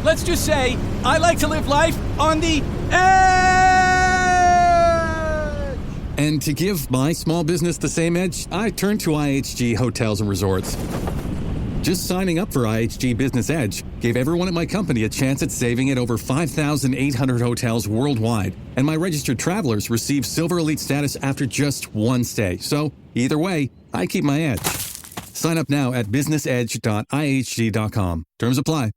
Let's just say I like to live life on the edge. And to give my small business the same edge, I turned to IHG Hotels and Resorts. Just signing up for IHG Business Edge gave everyone at my company a chance at saving at over 5,800 hotels worldwide, and my registered travelers receive Silver Elite status after just one stay. So, either way, I keep my edge. Sign up now at businessedge.ihg.com. Terms apply.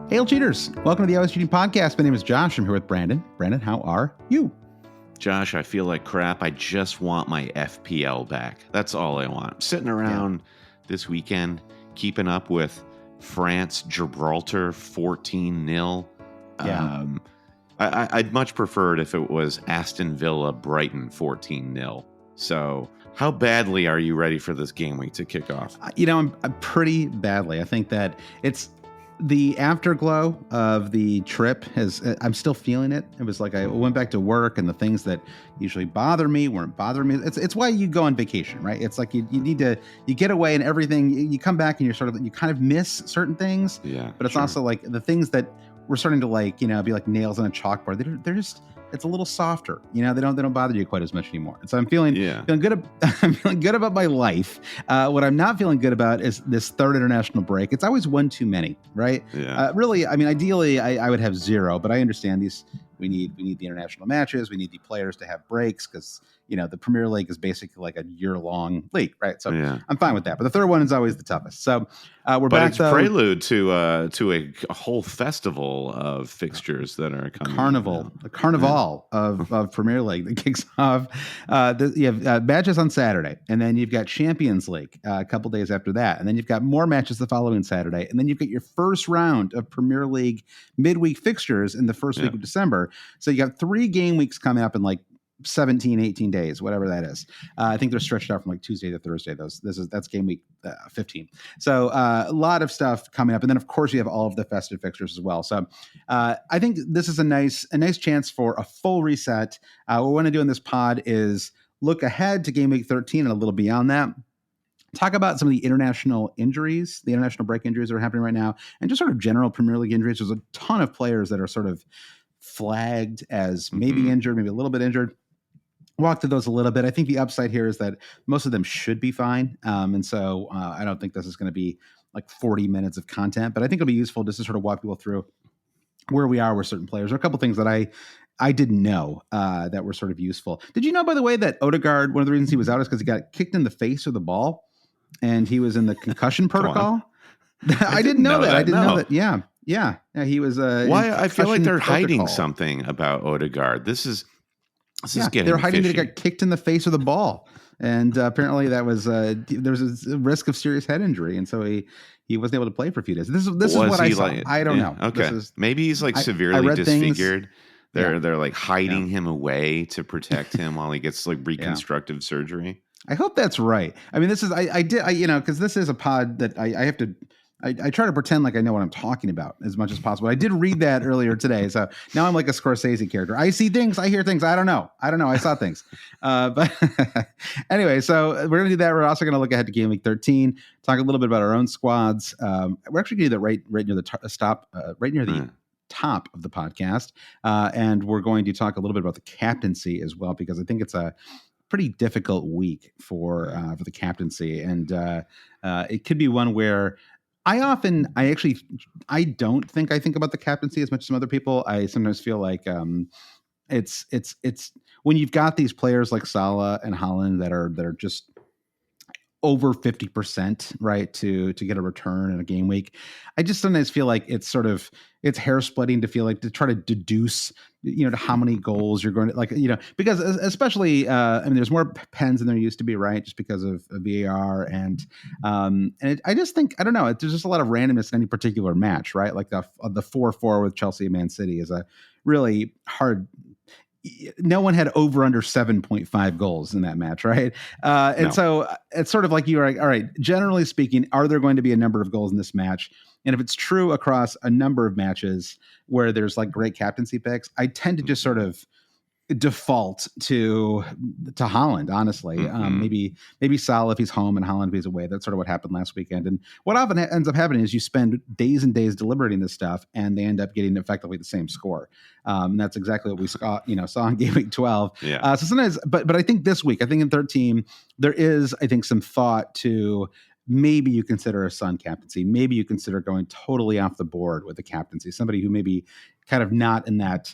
Hail cheaters! Welcome to the Always Cheating Podcast. My name is Josh. I'm here with Brandon. Brandon, how are you? Josh, I feel like crap. I just want my FPL back. That's all I want. I'm sitting around this weekend, keeping up with France, Gibraltar 14-0. Yeah. I'd much prefer it if it was Aston Villa, Brighton 14-0. So how badly are you ready for this game week to kick off? I'm pretty badly. I think that it's the afterglow of the trip I'm still feeling it. It was like I went back to work and the things that usually bother me weren't bothering me. It's why you go on vacation, right? It's like you get away and everything, you come back and you kind of miss certain things. Yeah. But it's also like the things that we're starting to be like nails on a chalkboard. They're just, it's a little softer. They don't bother you quite as much anymore. And so I'm feeling good. I'm feeling good about my life. What I'm not feeling good about is this third international break. It's always one too many, right? Yeah. Really, I mean, ideally, I would have zero, but I understand these. We need the international matches. We need the players to have breaks because the Premier League is basically like a year-long league, right? So I'm fine with that. But the third one is always the toughest. So we're back. But it's prelude to a whole festival of fixtures that are coming. A carnival of Premier League that kicks off. You have matches on Saturday, and then you've got Champions League a couple days after that, and then you've got more matches the following Saturday, and then you've got your first round of Premier League midweek fixtures in the first week of December. So you got 3 game weeks coming up in like 17, 18 days, whatever that is. I think they're stretched out from like Tuesday to Thursday. That's game week 15. So a lot of stuff coming up. And then of course you have all of the festive fixtures as well. So I think this is a nice chance for a full reset. What we want to do in this pod is look ahead to game week 13 and a little beyond that. Talk about some of the international injuries, the international break injuries that are happening right now, and just sort of general Premier League injuries. There's a ton of players that are sort of flagged as maybe injured, maybe a little bit injured. Walk through those a little bit. I think the upside here is that most of them should be fine. And so I don't think this is going to be like 40 minutes of content, but I think it'll be useful just to sort of walk people through where we are with certain players. There are a couple things that I didn't know that were sort of useful. Did you know, by the way, that Odegaard, one of the reasons he was out is because he got kicked in the face with the ball and he was in the concussion protocol? I didn't know that. I didn't know that. Yeah. He was. Why? I feel like they're hiding something about Odegaard. This is getting. They're hiding fishy. that he got kicked in the face with a ball, and apparently that was there was a risk of serious head injury, and so he wasn't able to play for a few days. This is what I saw. I don't know. Okay, maybe he's like severely disfigured. They're like hiding him away to protect him while he gets like reconstructive surgery. I hope that's right. I mean, this is because this is a pod that I have to. I try to pretend like I know what I'm talking about as much as possible. I did read that earlier today, so now I'm like a Scorsese character. I see things, I hear things. I don't know. I saw things. But anyway, so we're going to do that. We're also going to look ahead to game week 13, talk a little bit about our own squads. We're actually going to do that right near the top of the podcast, and we're going to talk a little bit about the captaincy as well, because I think it's a pretty difficult week for the captaincy, and it could be one where I don't think I think about the captaincy as much as some other people. I sometimes feel like it's when you've got these players like Salah and Haaland that are just over 50%, right, to get a return in a game week. I just sometimes feel like it's hair splitting to feel like to try to deduce, to how many goals you're going to because especially, there's more pens than there used to be, right? Just because of VAR I just think, I don't know, there's just a lot of randomness in any particular match, right? Like the 4-4 with Chelsea and Man City is a really hard. no one had over under 7.5 goals in that match, right? And so it's sort of like you are like, all right, generally speaking, are there going to be a number of goals in this match? And if it's true across a number of matches where there's like great captaincy picks, I tend to just sort of default to Haaland, honestly. Maybe Salah if he's home and Haaland if he's away. That's sort of what happened last weekend. And what often ends up happening is you spend days and days deliberating this stuff, and they end up getting effectively the same score. And that's exactly what we saw in game week 12. Yeah. So sometimes, but I think this week, I think in 13, there is, I think, some thought to maybe you consider a Son captaincy. Maybe you consider going totally off the board with a captaincy. Somebody who maybe kind of not in that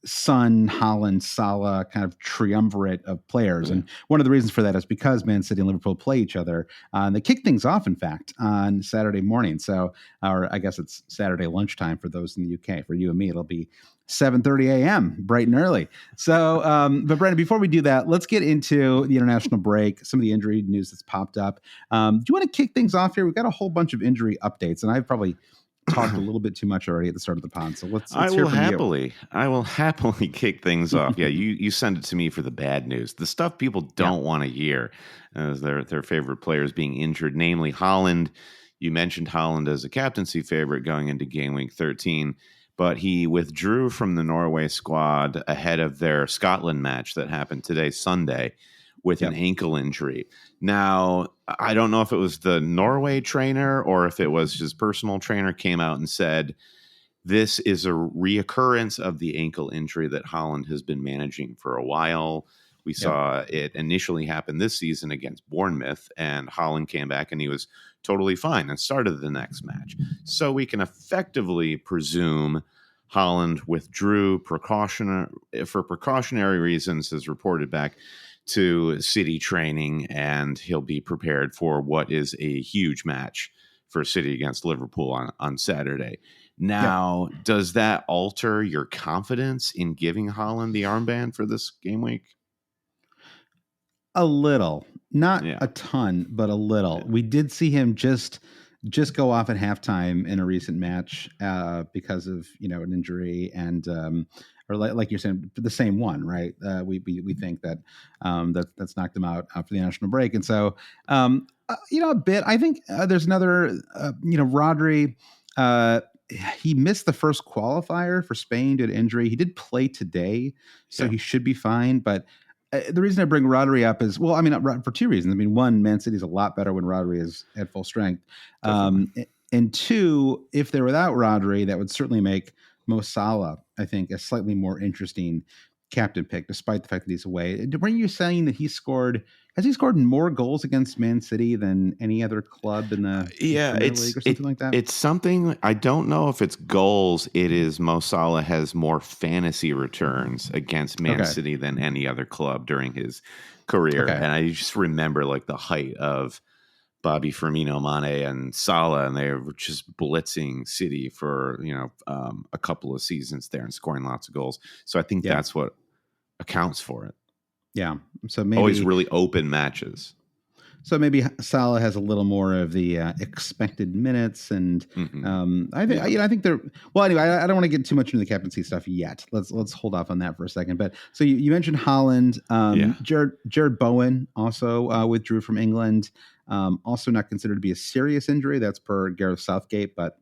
Son, Haaland, Salah kind of triumvirate of players. And one of the reasons for that is because Man City and Liverpool play each other. And they kick things off, in fact, on Saturday morning. So, or I guess it's Saturday lunchtime for those in the UK. For you and me, it'll be 7:30 a.m., bright and early. So, but Brandon, before we do that, let's get into the international break, some of the injury news that's popped up. Do you want to kick things off here? We've got a whole bunch of injury updates, and I've probably talked a little bit too much already at the start of the pod. So let's hear from you. I will happily kick things off. Yeah, you send it to me for the bad news. The stuff people don't want to hear as their favorite players being injured, namely Haaland. You mentioned Haaland as a captaincy favorite going into game week 13, but he withdrew from the Norway squad ahead of their Scotland match that happened today, Sunday, with an ankle injury. Now, I don't know if it was the Norway trainer or if it was his personal trainer came out and said, this is a reoccurrence of the ankle injury that Haaland has been managing for a while. We saw it initially happen this season against Bournemouth, and Haaland came back and he was totally fine and started the next match. So we can effectively presume Haaland withdrew for precautionary reasons, as reported back to City training, and he'll be prepared for what is a huge match for City against Liverpool on Saturday. Now, does that alter your confidence in giving Haaland the armband for this game week? A little, not a ton, but a little. We did see him just go off at halftime in a recent match because of an injury, and or like you're saying, the same one, right? We think that that's knocked him out for the national break, and so a bit. I think there's another. Rodri. He missed the first qualifier for Spain due to injury. He did play today, so he should be fine. But the reason I bring Rodri up is, well, I mean, for two reasons. I mean, one, Man City's a lot better when Rodri is at full strength. And two, if they're without Rodri, that would certainly make Mo Salah, I think, a slightly more interesting captain pick, despite the fact that he's away. Weren't you saying that has he scored more goals against Man City than any other club in the Premier League or something like that? It's something, I don't know if it's goals. It is Mo Salah has more fantasy returns against Man City than any other club during his career. And I just remember like the height of Bobby Firmino, Mane, and Salah, and they were just blitzing City for a couple of seasons there and scoring lots of goals. So I think that's what accounts for it. Yeah. So maybe always really open matches. So maybe Salah has a little more of the expected minutes, and I think they're well. Anyway, I don't want to get too much into the captaincy stuff yet. Let's hold off on that for a second. But so you mentioned Haaland, Jared Bowen also withdrew from England. Also not considered to be a serious injury. That's per Gareth Southgate, but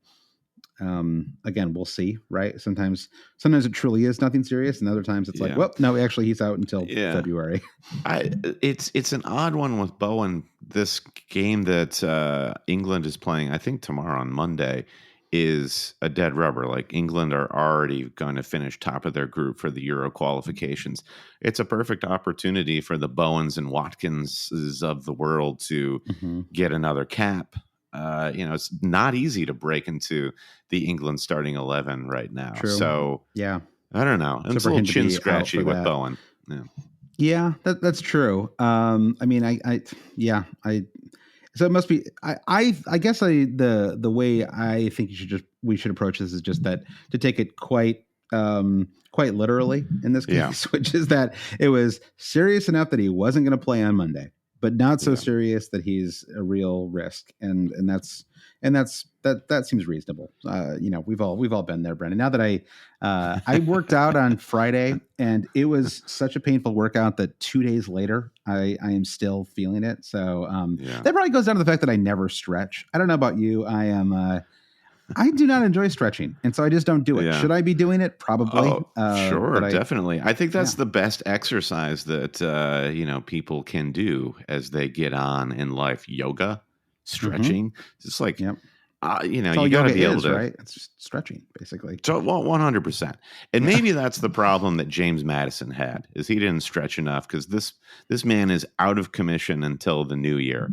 again, we'll see, right? Sometimes it truly is nothing serious, and other times it's like, well, no, actually he's out until February. It's an odd one with Bowen. This game that England is playing, I think tomorrow on Monday, is a dead rubber. Like England are already going to finish top of their group for the Euro qualifications. It's a perfect opportunity for the Bowens and Watkinses of the world to get another cap. It's not easy to break into the England starting 11 right now. True. So I don't know. It's a little chin scratchy with Bowen. Yeah, that's true. So it must be. I guess the way I think we should approach this is just that to take it quite literally in this case, which is that it was serious enough that he wasn't going to play on Monday, but not so serious that he's a real risk, and and that seems reasonable. We've all been there, Brendan. Now that I worked out on Friday, and it was such a painful workout that 2 days later I am still feeling it. So that probably goes down to the fact that I never stretch. I don't know about you. I do not enjoy stretching, and so I just don't do it. Yeah. Should I be doing it? Probably. Sure, definitely. I think that's the best exercise that people can do as they get on in life. Yoga, stretching. It's like, you got to be able to. Right? It's just stretching, basically. So 100%. And maybe that's the problem that James Madison had, is he didn't stretch enough, because this man is out of commission until the new year.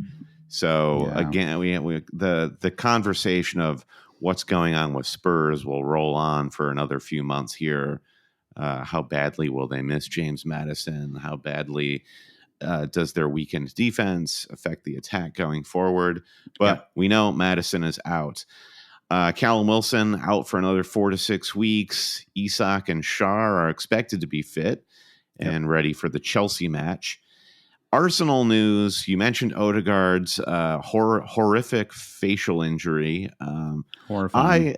So again, we the conversation of what's going on with Spurs will roll on for another few months here. How badly will they miss James Madison? How badly does their weakened defense affect the attack going forward? But we know Madison is out. Callum Wilson out for another 4 to 6 weeks. Isak and Schär are expected to be fit and ready for the Chelsea match. Arsenal news, you mentioned Odegaard's horrific facial injury. Horrifying.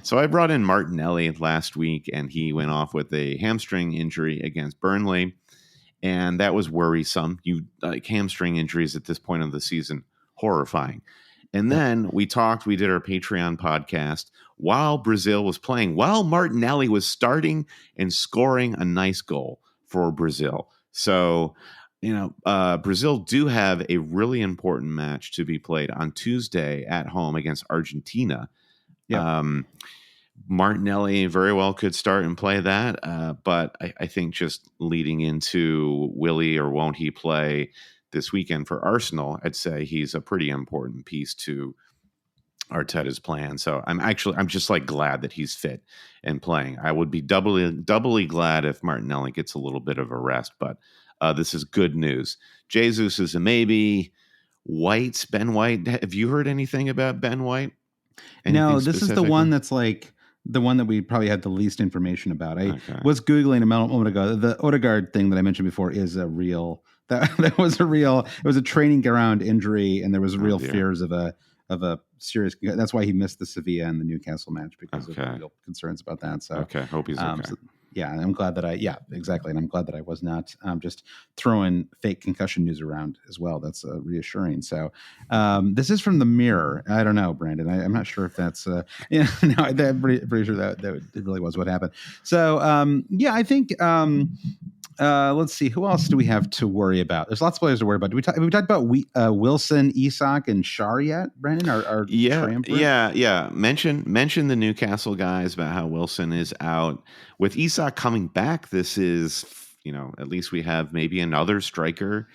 So I brought in Martinelli last week, and he went off with a hamstring injury against Burnley, and that was worrisome. Hamstring injuries at this point of the season, horrifying. And then we did our Patreon podcast while Brazil was playing, while Martinelli was starting and scoring a nice goal for Brazil. So Brazil do have a really important match to be played on Tuesday at home against Argentina. Martinelli very well could start and play that, but I think just leading into will he or won't he play this weekend for Arsenal, I'd say he's a pretty important piece to Arteta's plan. So I'm just glad that he's fit and playing. I would be doubly glad if Martinelli gets a little bit of a rest, but this is good news. Jesus is a maybe. Ben White. Have you heard anything about Ben White? No, this is the one that's the one that we probably had the least information about. I was Googling a moment ago. The Odegaard thing that I mentioned before is a real. That was a real. It was a training ground injury, and there was real fears of a serious. That's why he missed the Sevilla and the Newcastle match, because of real concerns about that. So hope he's okay. I'm glad that exactly. And I'm glad that I was not just throwing fake concussion news around as well. That's reassuring. So this is from the Mirror. I don't know, Brandon. I'm not sure if that's, I'm pretty sure that it really was what happened. So I think, let's see, who else do we have to worry about? There's lots of players to worry about. Have we talked about Wilson, Isak, and Schär yet, Brandon? Our Mention the Newcastle guys about how Wilson is out. With Isak coming back, this is, at least we have maybe another striker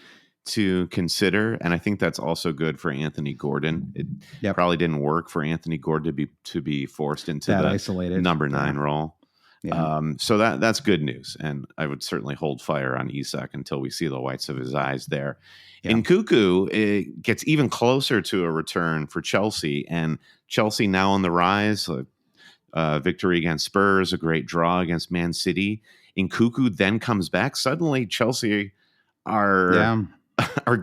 to consider, and I think that's also good for Anthony Gordon. It probably didn't work for Anthony Gordon to be forced into the isolated number 9 role. Yeah. So that's good news, and I would certainly hold fire on Isak until we see the whites of his eyes there. Yeah. In Cuckoo, it gets even closer to a return for Chelsea, and Chelsea now on the rise. Victory against Spurs, a great draw against Man City. In Cuckoo then comes back. Suddenly, Chelsea are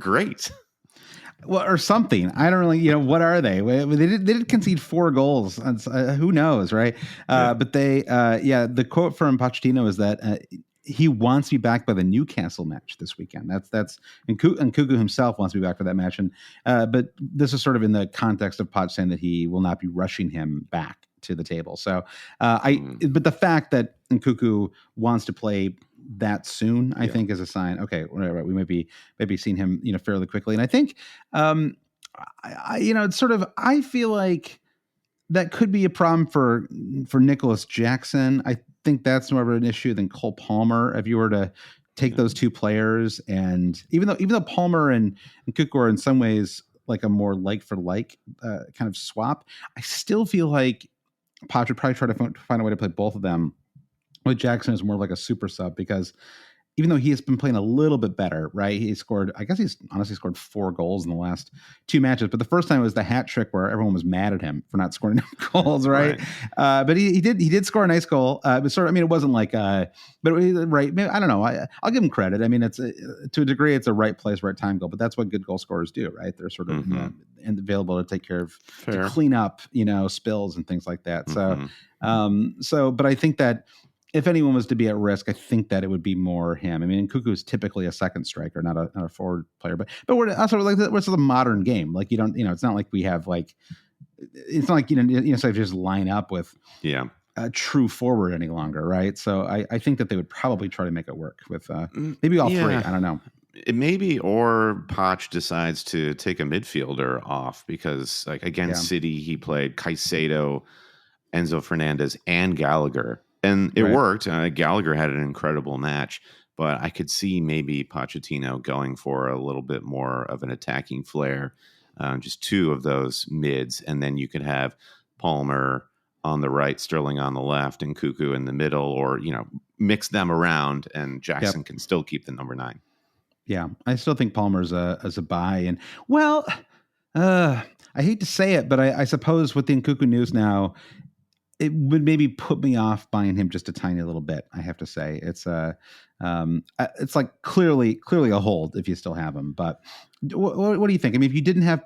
great. Well, or something. I don't really, what are they? They did concede 4 goals. Who knows, right? But they, the quote from Pochettino is that he wants to be back by the Newcastle match this weekend. And Cuckoo himself wants to be back for that match. And but this is sort of in the context of Poch saying that he will not be rushing him back to the table. So but the fact that Nkuku wants to play that soon, I think, is a sign. Okay, whatever. We might be seeing him, fairly quickly. And I think, it's sort of. I feel like that could be a problem for Nicholas Jackson. I think that's more of an issue than Cole Palmer. If you were to take those two players, and even though Palmer and Nkuku are in some ways like a more like for like kind of swap, I still feel like Poch would probably try to find a way to play both of them with Jackson as more like a super sub, because even though he has been playing a little bit better, right? He's honestly scored 4 goals in the last 2 matches. But the first time it was the hat trick where everyone was mad at him for not scoring enough goals, right? But he did score a nice goal. It was it wasn't like, but right. Maybe, I don't know. I'll give him credit. I mean, it's to a degree, it's a right place, right time goal. But that's what good goal scorers do, right? They're sort of and available to take care of, to clean up, spills and things like that. So, but I think that if anyone was to be at risk, I think that it would be more him. I mean, Cuckoo is typically a second striker, not a forward player, but we're also like, what's the modern game? Like, you don't, it's not like we have it's not like, so just line up with a true forward any longer. Right. So I think that they would probably try to make it work with maybe all 3. I don't know. It maybe, or Poch decides to take a midfielder off because against City, he played Caicedo, Enzo Fernandez, and Gallagher. And it worked. Gallagher had an incredible match, but I could see maybe Pochettino going for a little bit more of an attacking flair, just 2 of those mids. And then you could have Palmer on the right, Sterling on the left, and Cuckoo in the middle, or, mix them around, and Jackson can still keep the number 9. Yeah, I still think Palmer's as a buy. And, I hate to say it, but I suppose with the Nkunku news now, it would maybe put me off buying him just a tiny little bit. I have to say it's like clearly a hold if you still have him. But what do you think? I mean, if you didn't have,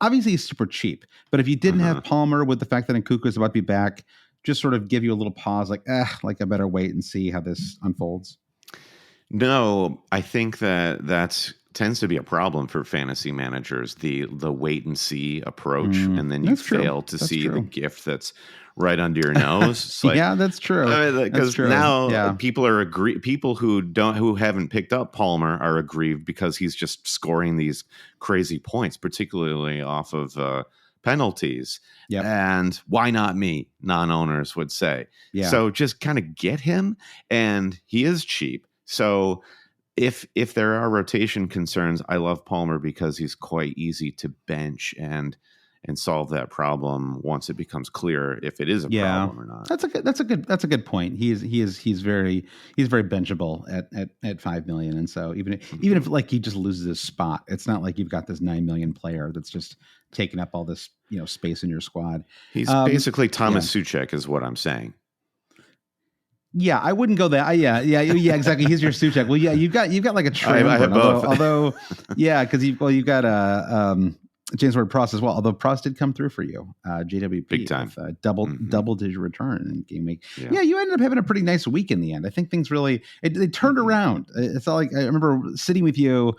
obviously he's super cheap, but if you didn't have Palmer, with the fact that Nkunku is about to be back, just sort of give you a little pause, like I better wait and see how this unfolds. No, I think that tends to be a problem for fantasy managers, the wait and see approach, and then you fail to see the gift that's right under your nose. Yeah, that's true. Because now people are people who haven't picked up Palmer are aggrieved because he's just scoring these crazy points, particularly off of penalties. Yep. And why not me? Non-owners would say. Yeah. So just kind of get him, and he is cheap. So if there are rotation concerns, I love Palmer because he's quite easy to bench and solve that problem once it becomes clear if it is a problem or not. That's a good point. He's very benchable at 5 million, and so even if like he just loses his spot, it's not like you've got this 9 million player that's just taking up all this space in your squad. He's basically Thomas Souček, is what I'm saying. Yeah, I wouldn't go there. Yeah, exactly. He's your Souček. Well, yeah, you've got like a triumvirate. I have both. Although, because you've got James Ward-Prowse as well. Although Prowse did come through for you, JWP, big time, with double digit return in game week. Yeah, you ended up having a pretty nice week in the end. I think things really they turned around. It's all like I remember sitting with you.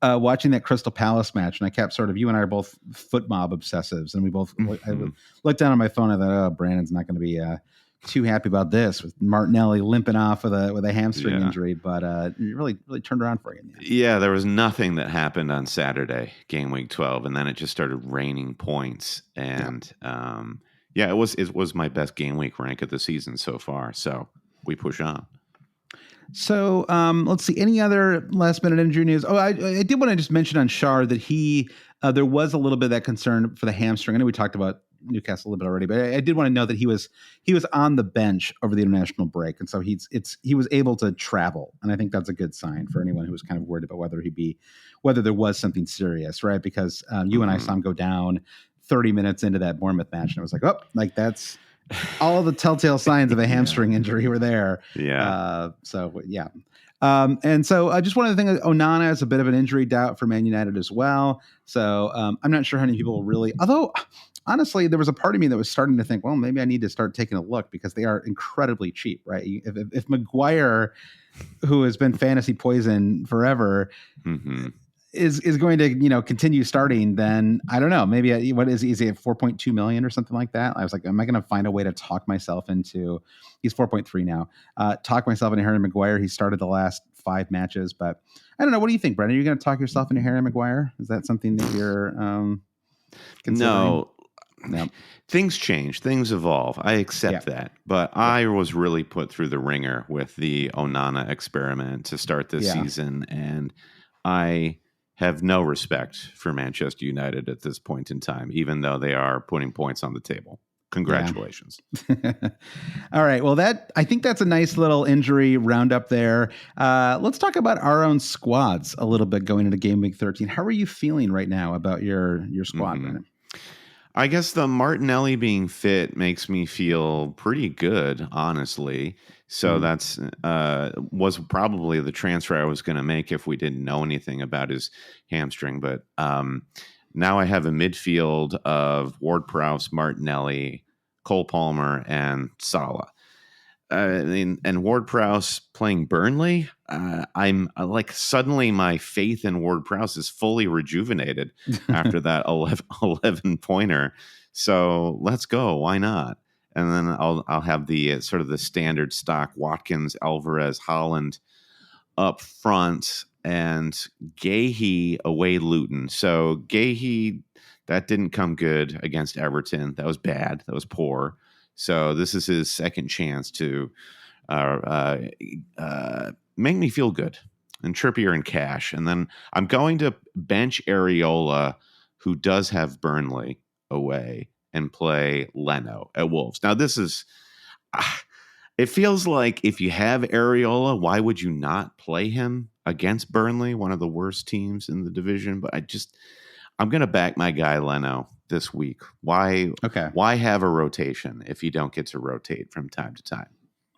Watching that Crystal Palace match, and I kept you and I are both foot mob obsessives, and we both I looked down on my phone and I thought, Brandon's not going to be too happy about this, with Martinelli limping off with a hamstring injury, but it really turned around for you. Yeah, there was nothing that happened on Saturday, game week 12, and then it just started raining points, and it was my best game week rank of the season so far. So we push on. So let's see. Any other last minute injury news? Oh, I did want to just mention on Schär that he there was a little bit of that concern for the hamstring. I know we talked about Newcastle a little bit already, but I did want to know that he was on the bench over the international break, and so he was able to travel, and I think that's a good sign for anyone who was kind of worried about whether there was something serious, right? Because you and I saw him go down 30 minutes into that Bournemouth match, and I was like, that's all the telltale signs of a hamstring injury were there. Yeah. And so just one of the things, Onana is a bit of an injury doubt for Man United as well. So I'm not sure how many people really, although honestly, there was a part of me that was starting to think, well, maybe I need to start taking a look because they are incredibly cheap, right? If Maguire, who has been fantasy poison forever, is going to continue starting, then I don't know. Maybe what is he at 4.2 million or something like that? I was like, am I going to find a way to talk myself into? He's 4.3 now. Talk myself into Harry Maguire. He started the last 5 matches, but I don't know. What do you think, Brendan? Are you going to talk yourself into Harry Maguire? Is that something that you're considering? No. Things change, things evolve. I accept that, but I was really put through the ringer with the Onana experiment to start this season, and I have no respect for Manchester United at this point in time, even though they are putting points on the table Congratulations. Yeah. All right. Well, I think that's a nice little injury roundup there. Let's talk about our own squads a little bit going into game week 13. How are you feeling right now about your squad, Brandon? I guess the Martinelli being fit makes me feel pretty good, honestly. So that's was probably the transfer I was going to make if we didn't know anything about his hamstring. But now I have a midfield of Ward-Prowse, Martinelli, Cole Palmer, and Salah. And Ward-Prowse playing Burnley, I'm like suddenly my faith in Ward-Prowse is fully rejuvenated after that 11 pointer. So let's go. Why not? And then I'll have the sort of the standard stock Watkins, Alvarez, Haaland up front, and Gahey away Luton. So Gahey, that didn't come good against Everton. That was bad. That was poor. So this is his second chance to make me feel good. And Trippier and Cash. And then I'm going to bench Areola, who does have Burnley away, and play Leno at Wolves. Now this is, it feels like if you have Areola, why would you not play him against Burnley, one of the worst teams in the division? But I'm going to back my guy Leno this week. Why have a rotation if you don't get to rotate from time to time?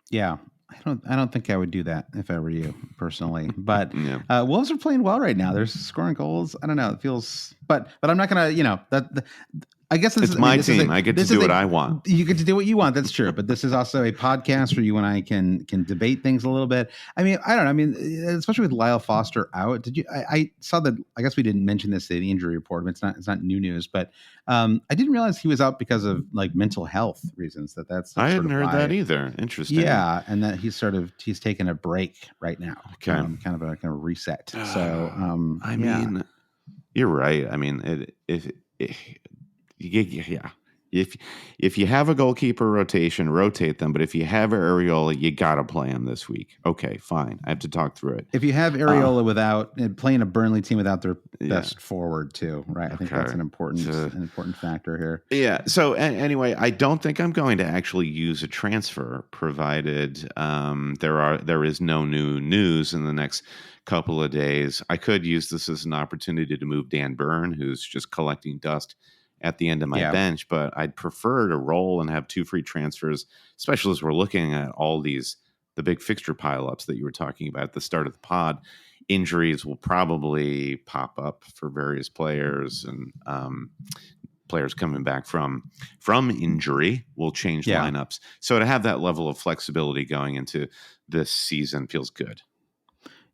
Yeah. I don't think I would do that if I were you personally, but Wolves are playing well right now. They're scoring goals. I don't know. It feels, but I'm not going to, I guess it's my team. I get to do what I want. You get to do what you want. That's true. But this is also a podcast where you and I can debate things a little bit. I mean, I don't know. I mean, especially with Lyle Foster out. Did you? I saw that. I guess we didn't mention this in the injury report. It's not new news, but I didn't realize he was out because of like mental health reasons. That's I hadn't heard that either. Interesting. Yeah, and that he's taking a break right now. Okay, kind of a reset. So I mean, you're right. I mean, if you have a goalkeeper rotation, rotate them. But if you have Areola, you got to play him this week. Okay, fine. I have to talk through it. If you have Areola without playing a Burnley team without their best forward too, right? I think that's an important factor here. Yeah. So anyway, I don't think I'm going to actually use a transfer, provided there is no new news in the next couple of days. I could use this as an opportunity to move Dan Burn, who's just collecting dust at the end of my bench, but I'd prefer to roll and have 2 free transfers, especially as we're looking at all the big fixture pileups that you were talking about at the start of the pod. Injuries will probably pop up for various players, and players coming back from injury will change lineups. So to have that level of flexibility going into this season feels good.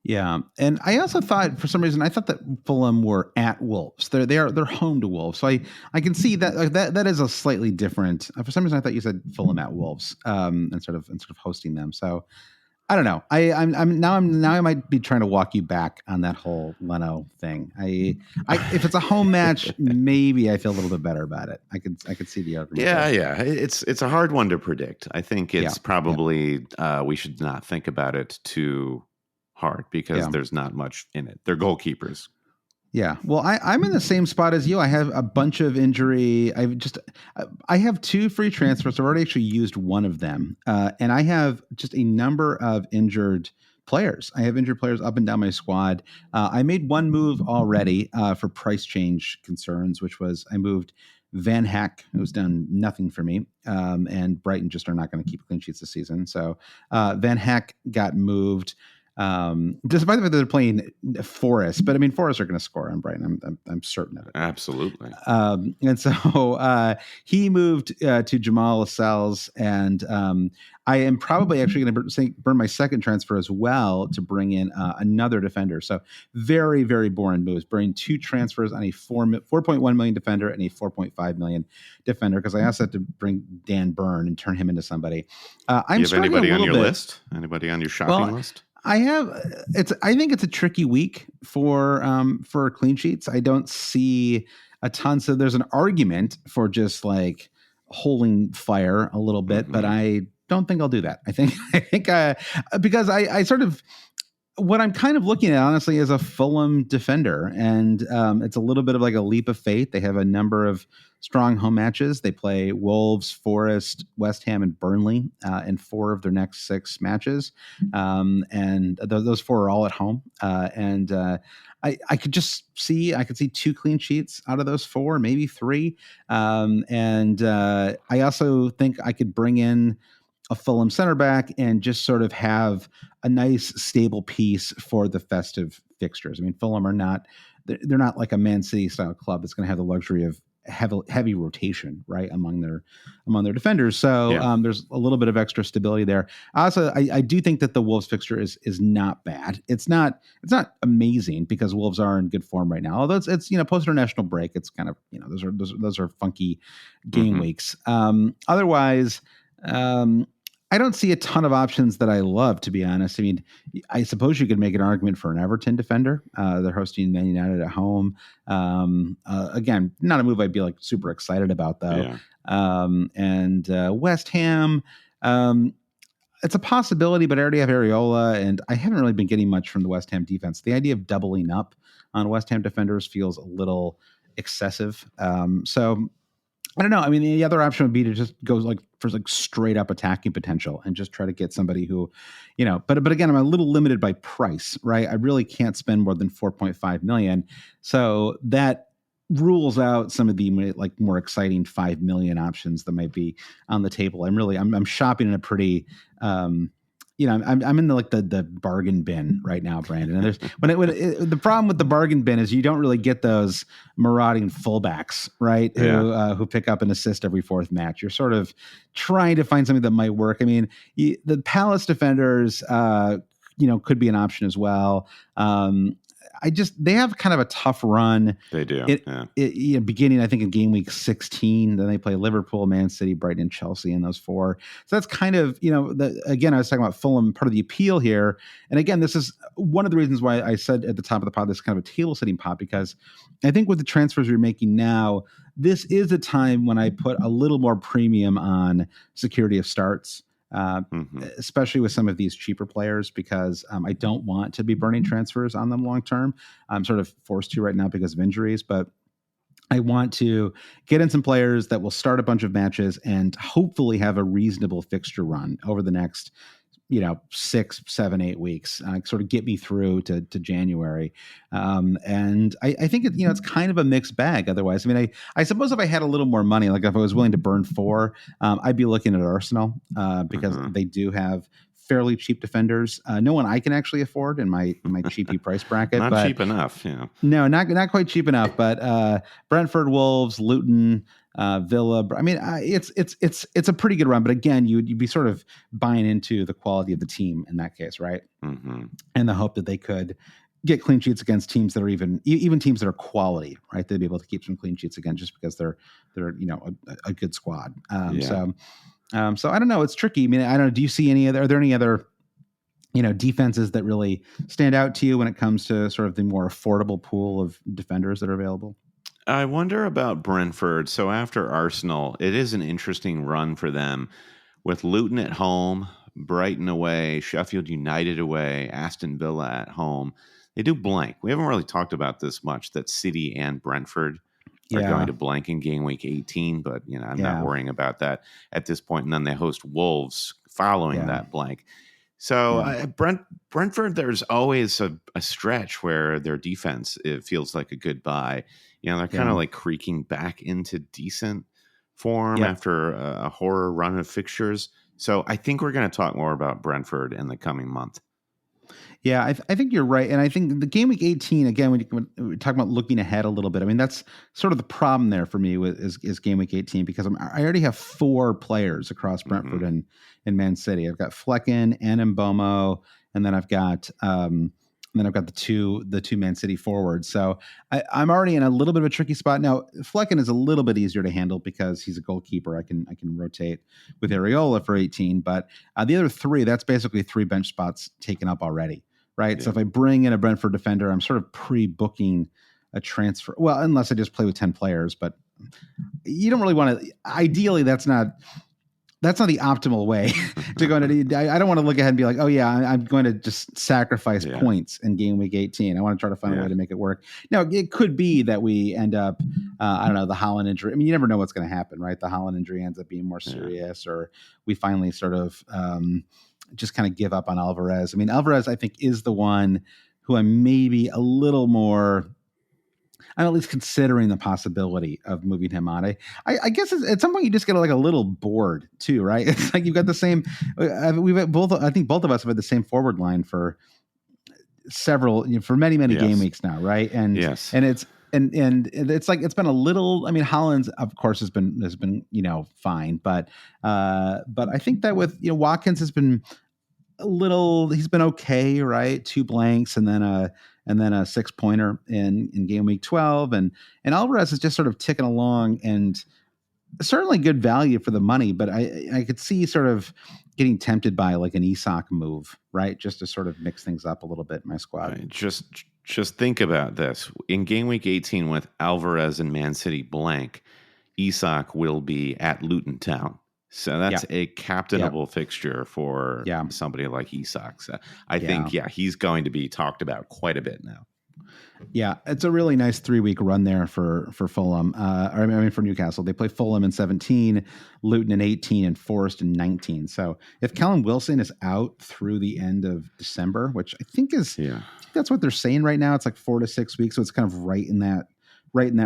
Yeah, and I also thought for some reason I thought that Fulham were at Wolves. They're home to Wolves, so I can see that that is a slightly different. For some reason, I thought you said Fulham at Wolves instead of hosting them. So I don't know. I might be trying to walk you back on that whole Leno thing. If it's a home match, maybe I feel a little bit better about it. I could see the argument. Yeah. It's a hard one to predict. I think it's probably we should not think about it too hard because there's not much in it. They're goalkeepers. Yeah. Well, I'm in the same spot as you. I have a bunch of injury. I have 2 free transfers. I've already actually used one of them. And I have just a number of injured players. I have injured players up and down my squad. I made one move already for price change concerns, which was I moved Van Hack, who's done nothing for me, and Brighton just are not going to keep clean sheets this season. So Van Hack got moved. Despite the fact that they're playing Forest, but I mean Forest are going to score on Brighton. I'm certain of it. Absolutely. And so he moved to Jamal Lascelles, and I am probably actually going to burn my second transfer as well to bring in another defender. So very, very boring moves. Burning 2 transfers on a 4.1 million defender and a 4.5 million defender because I also had to bring Dan Burn and turn him into somebody. I'm you have anybody on your list? Anybody on your shopping list? I think it's a tricky week for clean sheets. I don't see a ton. So there's an argument for just like holding fire a little bit, but I don't think I'll do that. I think because what I'm kind of looking at, honestly, is a Fulham defender. And it's a little bit of like a leap of faith. They have a number of strong home matches. They play Wolves, Forest, West Ham, and Burnley in 4 of their next 6 matches. And those 4 are all at home. I could see 2 clean sheets out of those 4, maybe 3. I also think I could bring in a Fulham center back and just sort of have a nice stable piece for the festive fixtures. I mean, Fulham they're not like a Man City style club that's going to have the luxury of heavy rotation, right, among their defenders. So there's a little bit of extra stability there. Also, I do think that the Wolves fixture is not bad. It's not amazing because Wolves are in good form right now. Although it's post international break, it's kind of those are funky game weeks. Otherwise. I don't see a ton of options that I love, to be honest. I mean, I suppose you could make an argument for an Everton defender. They're hosting Man United at home. Again, not a move I'd be like super excited about, though. Yeah. West Ham, it's a possibility, but I already have Areola, and I haven't really been getting much from the West Ham defense. The idea of doubling up on West Ham defenders feels a little excessive. So I don't know. I mean, the other option would be to just go for straight up attacking potential and just try to get somebody who, but again, I'm a little limited by price, right? I really can't spend more than 4.5 million. So that rules out some of the more exciting 5 million options that might be on the table. I'm shopping in a pretty, I'm in the bargain bin right now, Brandon. And there's the problem with the bargain bin is you don't really get those marauding fullbacks, right? Who pick up an assist every 4th match. You're sort of trying to find something that might work. I mean, the Palace defenders, could be an option as well. They have kind of a tough run. They do. Beginning, I think, in game week 16, then they play Liverpool, Man City, Brighton, and Chelsea in those 4. So that's kind of, again, I was talking about Fulham, part of the appeal here. And again, this is one of the reasons why I said at the top of the pod, this is kind of a table setting pod, because I think with the transfers we're making now, this is a time when I put a little more premium on security of starts. Especially with some of these cheaper players, because I don't want to be burning transfers on them long term. I'm sort of forced to right now because of injuries, but I want to get in some players that will start a bunch of matches and hopefully have a reasonable fixture run over the next 6, 7, 8 weeks, sort of get me through to January. And I think it's kind of a mixed bag. Otherwise, I mean, I suppose if I had a little more money, like if I was willing to burn 4, I'd be looking at Arsenal because they do have fairly cheap defenders. No one I can actually afford in my cheapy price bracket. Not cheap enough. No, not quite cheap enough. But Brentford, Wolves, Luton, Villa. I mean, it's a pretty good run, but again, you'd be sort of buying into the quality of the team in that case, right? And the hope that they could get clean sheets against teams that are even teams that are quality, right? They'd be able to keep some clean sheets again just because they're a good squad. So I don't know. It's tricky. I mean, I don't know. Do you see are there any other defenses that really stand out to you when it comes to sort of the more affordable pool of defenders that are available? I wonder about Brentford. So after Arsenal, it is an interesting run for them with Luton at home, Brighton away, Sheffield United away, Aston Villa at home. They do blank. We haven't really talked about this much, that City and Brentford are going to blank in game week 18, but I'm not worrying about that at this point. And then they host Wolves following that blank. So Brentford, there's always a stretch where their defense, it feels like a good buy. They're kind of like creaking back into decent form after a horror run of fixtures. So I think we're going to talk more about Brentford in the coming month. Yeah, I think you're right. And I think the game week 18, again, when we talk about looking ahead a little bit, I mean, that's sort of the problem there for me is game week 18, because I already have 4 players across Brentford and Man City. I've got Flecken and Mbomo, and then I've got the two Man City forwards. So I'm already in a little bit of a tricky spot. Now, Flecken is a little bit easier to handle because he's a goalkeeper. I can rotate with Areola for 18, but the other 3, that's basically 3 bench spots taken up already, right? Yeah. So if I bring in a Brentford defender, I'm sort of pre-booking a transfer. Well, unless I just play with 10 players, but you don't really want to. Ideally, that's not that's not the optimal way to go into. I don't want to look ahead and be like, oh yeah, I'm going to just sacrifice points in game week 18. I want to try to find a way to make it work. Now, it could be that we end up, I don't know, the Haaland injury. I mean, you never know what's going to happen, right? The Haaland injury ends up being more serious, or we finally sort of just kind of give up on Alvarez. I mean, Alvarez, I think, is the one who I'm maybe a little more, I'm at least considering the possibility of moving him on. I guess at some point you just get like a little bored too, right? It's like you've got the same. We've both. I think both of us have had the same forward line for several, for many game weeks now, right? And and it's it's like it's been a little. I mean, Haaland, of course, has been fine, but I think that with Watkins has been a little. He's been okay, right? 2 blanks and then a 6-pointer in game week 12. And Alvarez is just sort of ticking along, and certainly good value for the money, but I could see sort of getting tempted by like an Isak move, right? Just to sort of mix things up a little bit in my squad. Right. Just think about this. In game week 18 with Alvarez and Man City blank, Isak will be at Luton Town. So that's a captainable fixture for somebody like Isak. So I think, he's going to be talked about quite a bit now. Yeah, it's a really nice 3-week run there for Fulham. For Newcastle. They play Fulham in 17, Luton in 18, and Forest in 19. So if Callum Wilson is out through the end of December, which I think is, that's what they're saying right now. It's like 4 to 6 weeks. So it's kind of right in that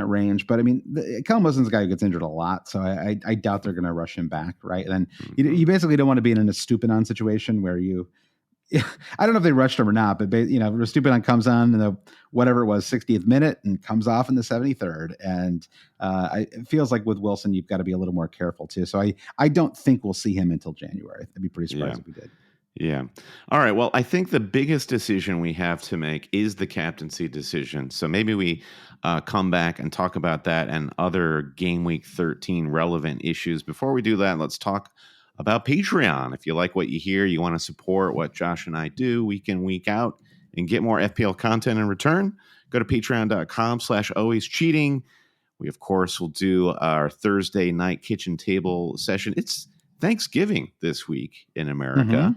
range. But I mean, Callum Wilson's a guy who gets injured a lot, so I doubt they're going to rush him back, right? And then you basically don't want to be in a Stupinan situation where I don't know if they rushed him or not, but Stupinan comes on in the whatever it was 60th minute and comes off in the 73rd, and it feels like with Wilson you've got to be a little more careful too. So I don't think we'll see him until January. I'd be pretty surprised if we did. Yeah. All right. Well, I think the biggest decision we have to make is the captaincy decision. So maybe we come back and talk about that and other game week 13 relevant issues. Before we do that, let's talk about Patreon. If you like what you hear, you want to support what Josh and I do week in, week out, and get more FPL content in return, go to patreon.com/alwayscheating. We, of course, will do our Thursday night kitchen table session. It's Thanksgiving this week in America.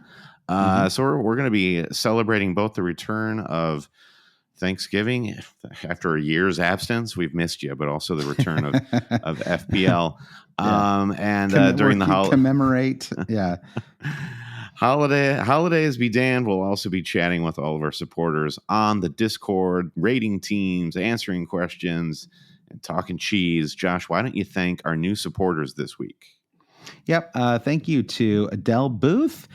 So we're going to be celebrating both the return of Thanksgiving after a year's absence. We've missed you, but also the return of FPL. During the holiday, commemorate. Holidays be damned. We'll also be chatting with all of our supporters on the Discord, rating teams, answering questions, and talking cheese. Josh, why don't you thank our new supporters this week? Yep. Thank you to Adele Booth,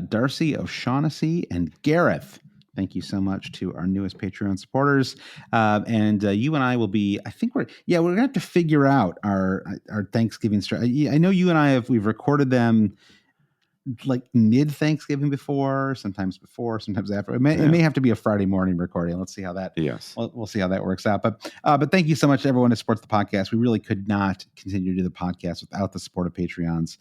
Darcy O'Shaughnessy, and Gareth. Thank you so much to our newest Patreon supporters. And you and I will be, I think we're going to have to figure out our Thanksgiving strategy. I know you and we've recorded them like mid-Thanksgiving sometimes before, sometimes after. It may have to be a Friday morning recording. Let's see how that. We'll see how that works out. But thank you so much to everyone who supports the podcast. We really could not continue to do the podcast without the support of Patreons,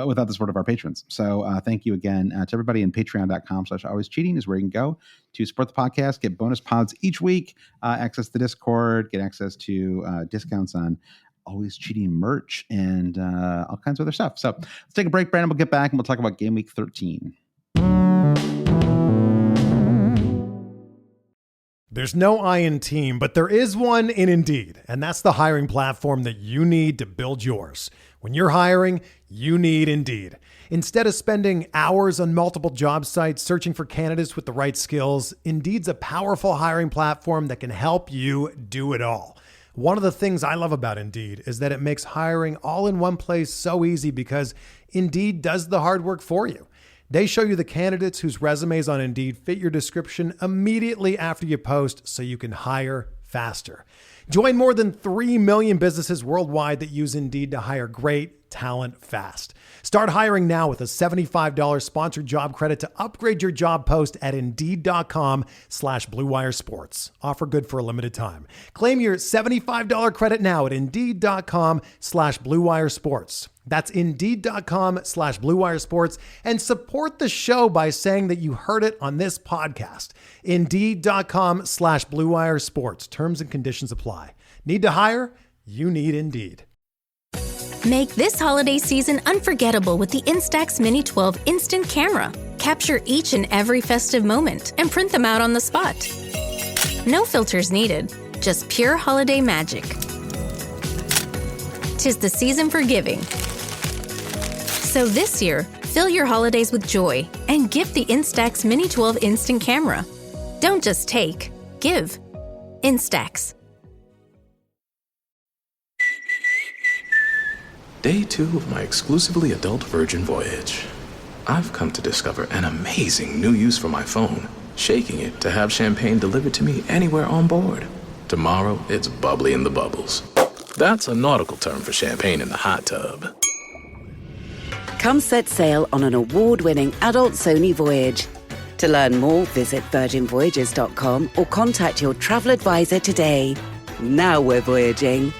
without the support of our patrons. So thank you again to everybody. And patreon.com/alwayscheating is where you can go to support the podcast, get bonus pods each week, access to Discord, get access to discounts on Always Cheating merch, and all kinds of other stuff. So let's take a break, Brandon. We'll get back and we'll talk about game week 13. There's no I in team, but there is one in Indeed, and that's the hiring platform that you need to build yours. When you're hiring, you need Indeed. Instead of spending hours on multiple job sites searching for candidates with the right skills, Indeed's a powerful hiring platform that can help you do it all. One of the things I love about Indeed is that it makes hiring all in one place so easy because Indeed does the hard work for you. They show you the candidates whose resumes on Indeed fit your description immediately after you post so you can hire faster. Join more than 3 million businesses worldwide that use Indeed to hire great talent fast. Start hiring now with a $75 sponsored job credit to upgrade your job post at Indeed.com/Blue Wire Sports. Offer good for a limited time. Claim your $75 credit now at Indeed.com/Blue Wire Sports. That's Indeed.com/Blue Wire Sports, and support the show by saying that you heard it on this podcast. Indeed.com/Blue Wire Sports. Terms and conditions apply. Need to hire? You need Indeed. Make this holiday season unforgettable with the Instax Mini 12 Instant Camera. Capture each and every festive moment and print them out on the spot. No filters needed, just pure holiday magic. 'Tis the season for giving. So this year, fill your holidays with joy and gift the Instax Mini 12 Instant Camera. Don't just take, give. Instax. Day 2 of my exclusively adult Virgin voyage. I've come to discover an amazing new use for my phone, shaking it to have champagne delivered to me anywhere on board. Tomorrow, it's bubbly in the bubbles. That's a nautical term for champagne in the hot tub. Come set sail on an award-winning adult Sony voyage. To learn more, visit virginvoyages.com or contact your travel advisor today. Now we're voyaging.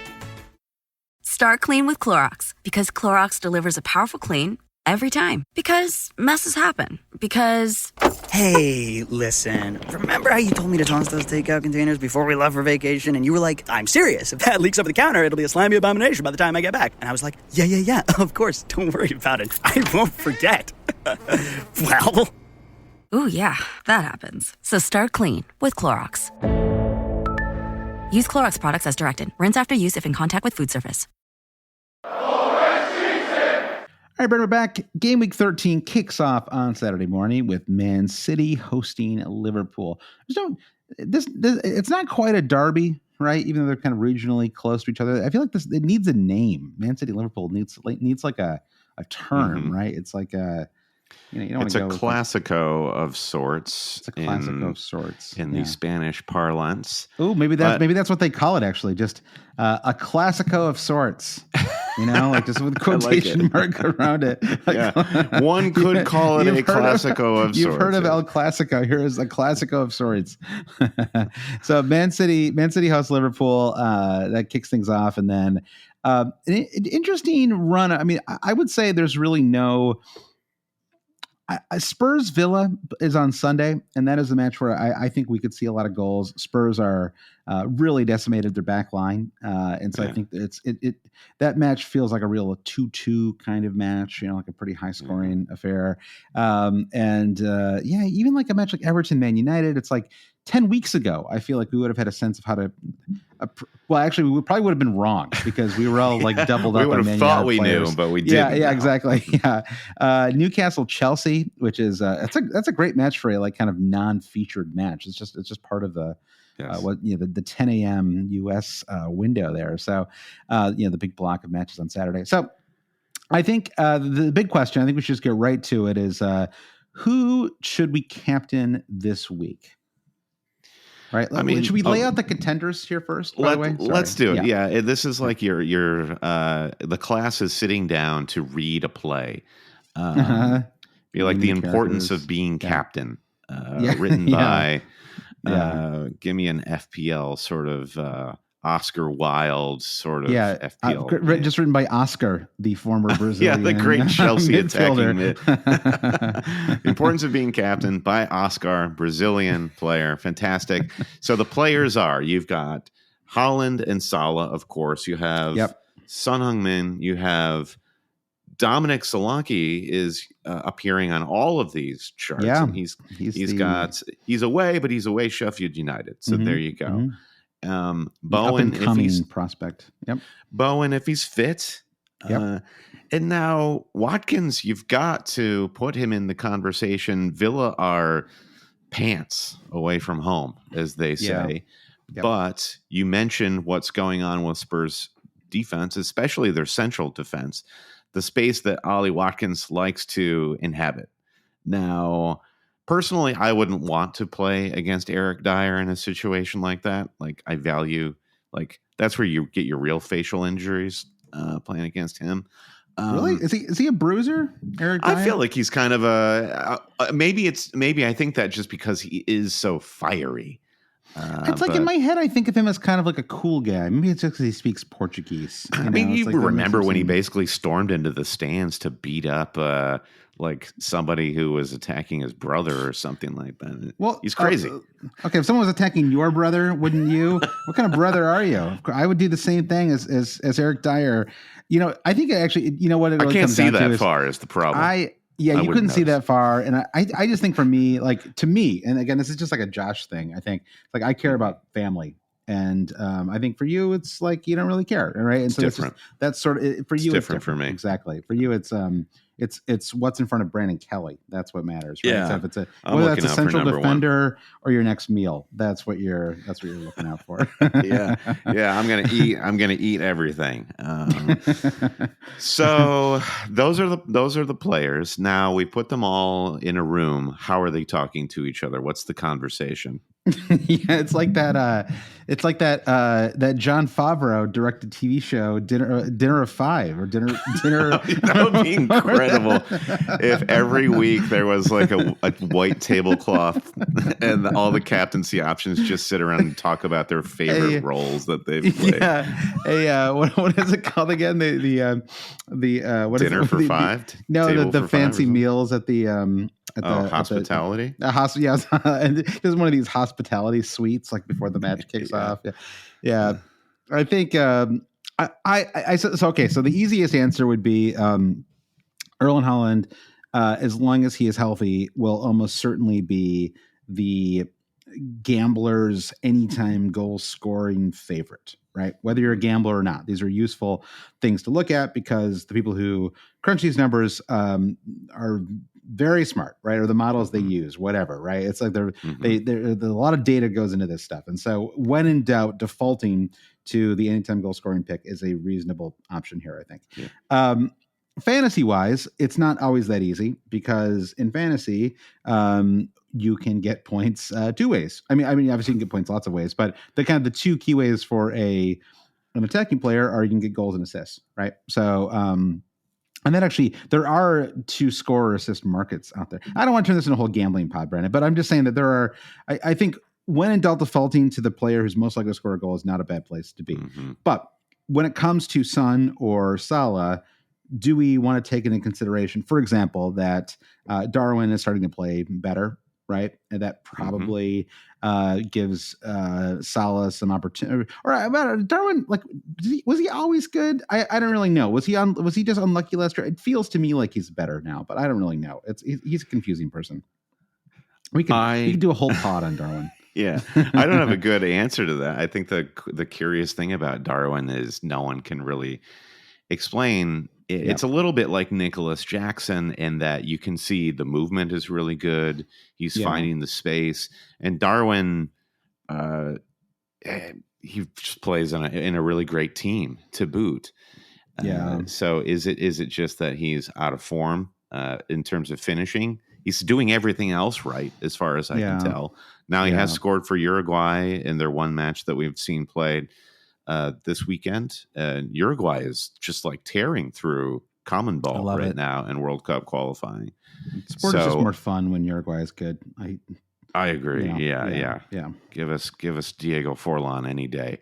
Start clean with Clorox, because Clorox delivers a powerful clean every time. Because messes happen. Because... Hey, listen. Remember how you told me to toss those takeout containers before we left for vacation? And you were like, I'm serious. If that leaks over the counter, it'll be a slimy abomination by the time I get back. And I was like, yeah, of course. Don't worry about it. I won't forget. Well... Ooh, yeah, that happens. So start clean with Clorox. Use Clorox products as directed. Rinse after use if in contact with food surface. All right, Brent, we're back. Game week 13 kicks off on Saturday morning with Man City hosting Liverpool. It's not quite a derby, right? Even though they're kind of regionally close to each other. I feel like it needs a name. Man City Liverpool needs like a term, right? It's like a... You don't it's a Clásico of sorts. It's a Clásico of sorts in the Spanish parlance. Oh, maybe that's what they call it. Actually, just a Clásico of sorts. Like just with quotation mark around it. Yeah. One could call it a Clásico of sorts. You've heard of El Clásico. Here is a Clásico of sorts. So Man City hosts Liverpool. That kicks things off, and then an interesting run. I mean, I would say there's really no. Spurs Villa is on Sunday, and that is a match where I think we could see a lot of goals. Spurs are really decimated their back line, and so I think that match feels like a real 2-2 kind of match, like a pretty high scoring affair. Even like a match like Everton Man United, it's like 10 weeks ago, I feel like we would have had a sense of how to. Actually, we probably would have been wrong because we were all like doubled up. We would have thought we knew, but we didn't. Yeah, exactly. Yeah, Newcastle Chelsea, which is that's a great match for a like kind of non-featured match. It's just part of the the 10 a.m. U.S. Window there. So the big block of matches on Saturday. So I think the big question, I think we should just get right to it, is who should we captain this week? Right. I mean, should we lay out the contenders here first? By the way, let's do it. Yeah, this is like your the class is sitting down to read a play. Be like the importance of being captain, written by. Give me an FPL sort of Oscar Wilde sort of FPL. Just written by Oscar, the former Brazilian. The great Chelsea attacking mid. The importance of being captain by Oscar, Brazilian player. Fantastic. So the players are, you've got Haaland and Salah, of course. You have Son Heung-min. You have Dominic Solanke is appearing on all of these charts. Yeah, and he's away, but he's away Sheffield United. So there you go. Mm-hmm. Bowen, if he's prospect. Yep. Bowen, if he's fit. Yep. And now Watkins, you've got to put him in the conversation. Villa are pants away from home, as they say. Yep. But you mentioned what's going on with Spurs defense, especially their central defense, the space that Ollie Watkins likes to inhabit. Now, personally, I wouldn't want to play against Eric Dyer in a situation like that. Like, I value, that's where you get your real facial injuries playing against him. Really? Is he a bruiser, Eric Dyer? I feel like he's kind of maybe I think that just because he is so fiery. It's like in my head, I think of him as kind of like a cool guy. Maybe it's just because he speaks Portuguese. You remember when he basically stormed into the stands to beat up like somebody who was attacking his brother or something like that. Well, he's crazy. Okay, if someone was attacking your brother, wouldn't you? What kind of brother are you? I would do the same thing as Eric Dyer. I think actually, what it really I can't comes see down that to far is the problem. You couldn't see that far. And I just think for me, to me, and again, this is just like a Josh thing. I think I care about family. And I think for you, it's like you don't really care, right? And so different. That's sort of for you. It's different for me. Exactly. For you, it's what's in front of Brandon Kelly. That's what matters, right? Yeah. So if it's whether that's a central defender or your next meal, that's what you're looking out for. yeah. I'm gonna eat everything. So those are the players. Now we put them all in a room. How are they talking to each other? What's the conversation? Yeah, it's like that. It's like that. That Jon Favreau directed TV show, Dinner of Five, or dinner. That would be incredible if every week there was like a white tablecloth and all the captaincy options just sit around and talk about their favorite roles that they've played. Yeah. What is it called again? The what Dinner is it? for five? No, the fancy meals at the hospitality. Yes, and there's one of these hospitality suites like before the match kicks off. Yeah. I think so the easiest answer would be Erling Haaland, as long as he is healthy, will almost certainly be the gambler's anytime goal scoring favorite, right? Whether you're a gambler or not, these are useful things to look at because the people who crunch these numbers are very smart, right? Or the models they use, whatever, right? It's like there's a lot of data goes into this stuff. And so when in doubt, defaulting to the anytime goal scoring pick is a reasonable option here, I think. Yeah. Fantasy wise, it's not always that easy because in fantasy, you can get points two ways. I mean, obviously you can get points lots of ways, but the two key ways for an attacking player are you can get goals and assists, right? So, and then actually there are two score assist markets out there. I don't want to turn this into a whole gambling pod, Brandon, but I'm just saying that there are, I think when in doubt, defaulting to the player who's most likely to score a goal is not a bad place to be. Mm-hmm. But when it comes to Son or Salah, do we want to take into consideration, for example, that Darwin is starting to play better, right? And that probably gives Salah some opportunity. Or Darwin, was he always good? I don't really know. Was he just unlucky last year? It feels to me like he's better now, but I don't really know. He's a confusing person. We can do a whole pod on Darwin. Yeah, I don't have a good answer to that. I think the curious thing about Darwin is no one can really explain. It's a little bit like Nicholas Jackson in that you can see the movement is really good. He's finding the space, and Darwin, he just plays in a really great team to boot. So is it just that he's out of form in terms of finishing? He's doing everything else right, as far as I can tell. Now he has scored for Uruguay in their one match that we've seen played this weekend. Uruguay is just like tearing through common ball right now in World Cup qualifying. Sport is just more fun when Uruguay is good. I agree. Yeah. Give us Diego Forlan any day.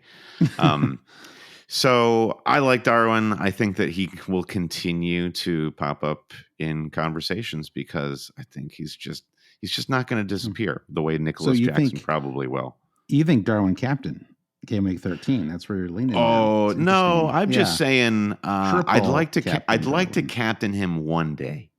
So I like Darwin. I think that he will continue to pop up in conversations because I think he's just not going to disappear the way Nicholas Jackson probably will. You think Darwin captain gameweek 13? That's where you're leaning. Oh no, I'm just saying. I'd like to captain him one day.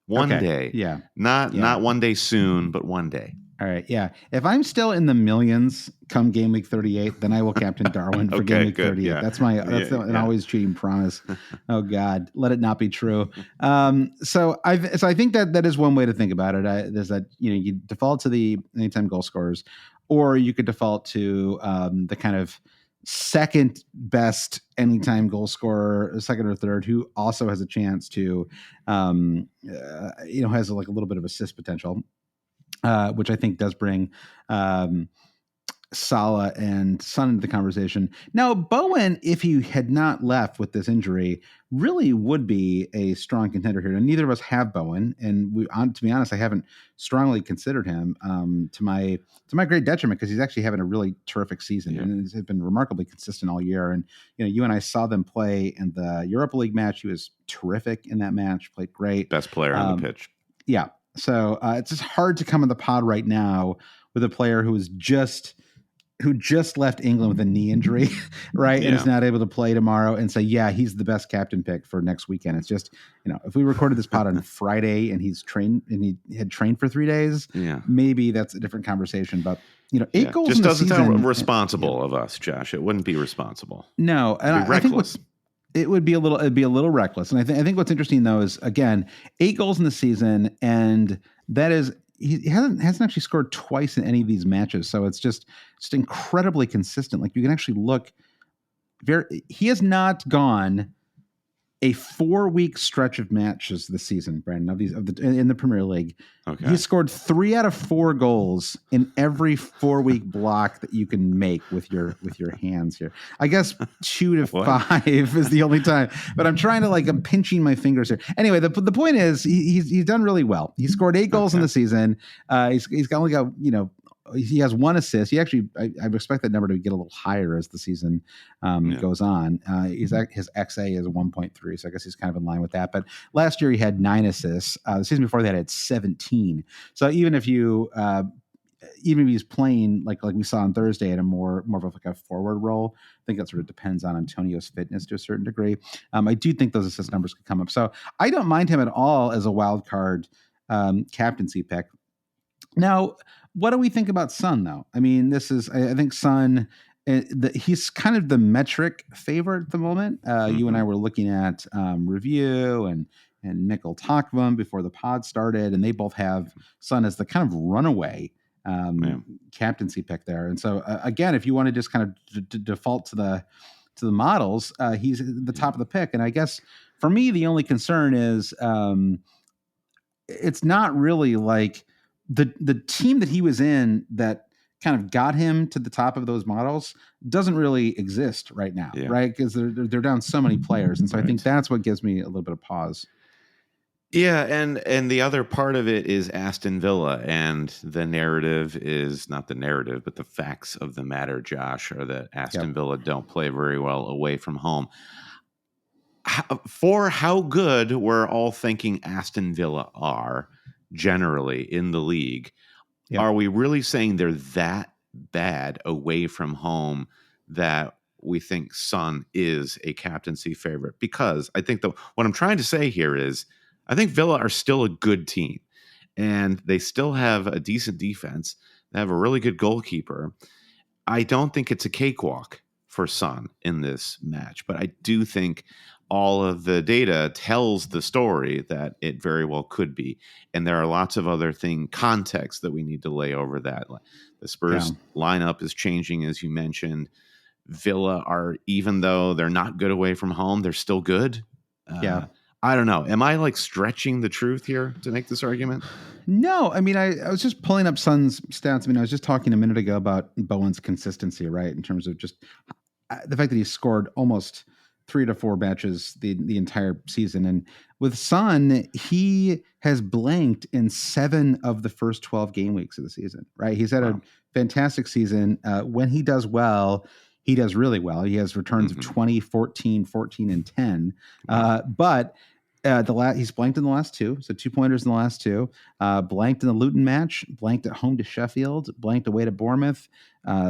One day. Yeah. Not one day soon, but one day. All right. Yeah. If I'm still in the millions come game week 38, then I will captain Darwin for game week 38. Yeah. That's an always cheating promise. Oh God, let it not be true. So I think that is one way to think about it. There's that, you default to the anytime goal scorers, or you could default to the kind of second best anytime goal scorer, second or third, who also has a chance to, has like a little bit of assist potential. Which I think does bring Salah and Son into the conversation. Now, Bowen, if he had not left with this injury, really would be a strong contender here. And neither of us have Bowen, and to be honest, I haven't strongly considered him to my great detriment, because he's actually having a really terrific season and has been remarkably consistent all year. And you and I saw them play in the Europa League match. He was terrific in that match, played great, best player on the pitch. Yeah, so it's just hard to come in the pod right now with a player who just left England with a knee injury, right? And is not able to play tomorrow and say, yeah, he's the best captain pick for next weekend. It's just, if we recorded this pod on Friday and he had trained for 3 days, maybe that's a different conversation. But, 8 goals just in the doesn't season, sound responsible of us, Josh. It wouldn't be responsible. No. And It'd be reckless. It'd be a little reckless. And I think what's interesting though is, again, 8 goals in the season. And that is, he hasn't actually scored twice in any of these matches. So it's just incredibly consistent. Like, you can actually look he has not gone a 4-week stretch of matches this season, Brandon, in the Premier League. Okay. He scored 3 out of 4 goals in every 4-week block that you can make with your hands here. I guess 2 to 5 is the only time, but I'm trying to I'm pinching my fingers here. Anyway, the point is he's done really well. He scored 8 goals in the season. He's only got, he has 1 assist. He actually, I expect that number to get a little higher as the season goes on. His XA is 1.3, so I guess he's kind of in line with that. But last year he had 9 assists. The season before that, had 17. So even if he's playing like we saw on Thursday at a more of a forward role, I think that sort of depends on Antonio's fitness to a certain degree. I do think those assist numbers could come up. So I don't mind him at all as a wild card captaincy pick. Now, what do we think about Son, though? I mean, I think Son, he's kind of the metric favorite at the moment. You and I were looking at Review and Nickel talked about him before the pod started, and they both have Son as the kind of runaway captaincy pick there. And so, again, if you want to just kind of default to the models, he's at the top of the pick. And I guess for me, the only concern is it's not really like the team that he was in that kind of got him to the top of those models doesn't really exist right now, right? Because they're down so many players. And so I think that's what gives me a little bit of pause. Yeah, and the other part of it is Aston Villa, and the narrative is not the narrative, but the facts of the matter, Josh, are that Aston Villa don't play very well away from home. For how good we're all thinking Aston Villa are generally in the league, are we really saying they're that bad away from home that we think Son is a captaincy favorite? Because I think what I'm trying to say here is I think Villa are still a good team, and they still have a decent defense. They have a really good goalkeeper. I don't think it's a cakewalk for Son in this match, but I do think all of the data tells the story that it very well could be. And there are lots of other context that we need to lay over that. The Spurs lineup is changing, as you mentioned. Villa are, even though they're not good away from home, they're still good. I don't know. Am I stretching the truth here to make this argument? No, I mean, I was just pulling up Son's stats. I mean, I was just talking a minute ago about Bowen's consistency, right? In terms of just the fact that he scored almost 3 to 4 matches the entire season. And with Son, he has blanked in 7 of the first 12 game weeks of the season, right? He's had a fantastic season. When he does well, he does really well. He has returns of 20, 14, 14, and 10. But he's blanked in the last 2, so 2-pointers in the last 2. Blanked in the Luton match, blanked at home to Sheffield, blanked away to Bournemouth,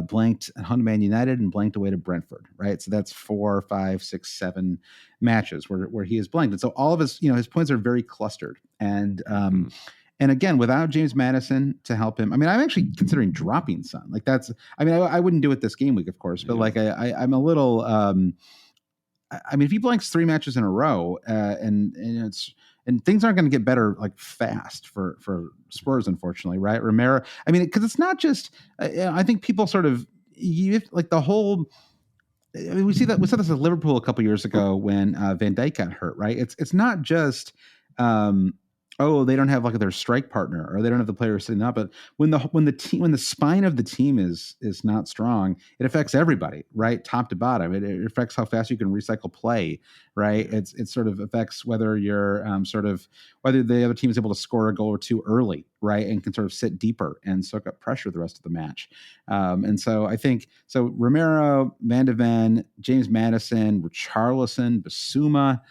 blanked at home to Man United, and blanked away to Brentford. Right, so that's 4, 5, 6, 7 matches where he is blanked, and so all of his points are very clustered. And again, without James Maddison to help him, I mean, I'm actually considering dropping Son. I wouldn't do it this game week, of course, but I'm a little. I mean, if he blanks 3 matches in a row, and things aren't going to get better fast for Spurs, unfortunately, right? Romero. I mean, because it's not just. I think people sort of the whole. I mean, we saw this at Liverpool a couple years ago when Van Dijk got hurt, right? It's not just oh, they don't have like their strike partner, or they don't have the player sitting up. But when the spine of the team is not strong, it affects everybody, right, top to bottom. It affects how fast you can recycle play, right? It sort of affects whether you're whether the other team is able to score a goal or two early, right, and can sort of sit deeper and soak up pressure the rest of the match. And so I think Romero, Van de Ven, James Maddison, Richarlison, Basuma,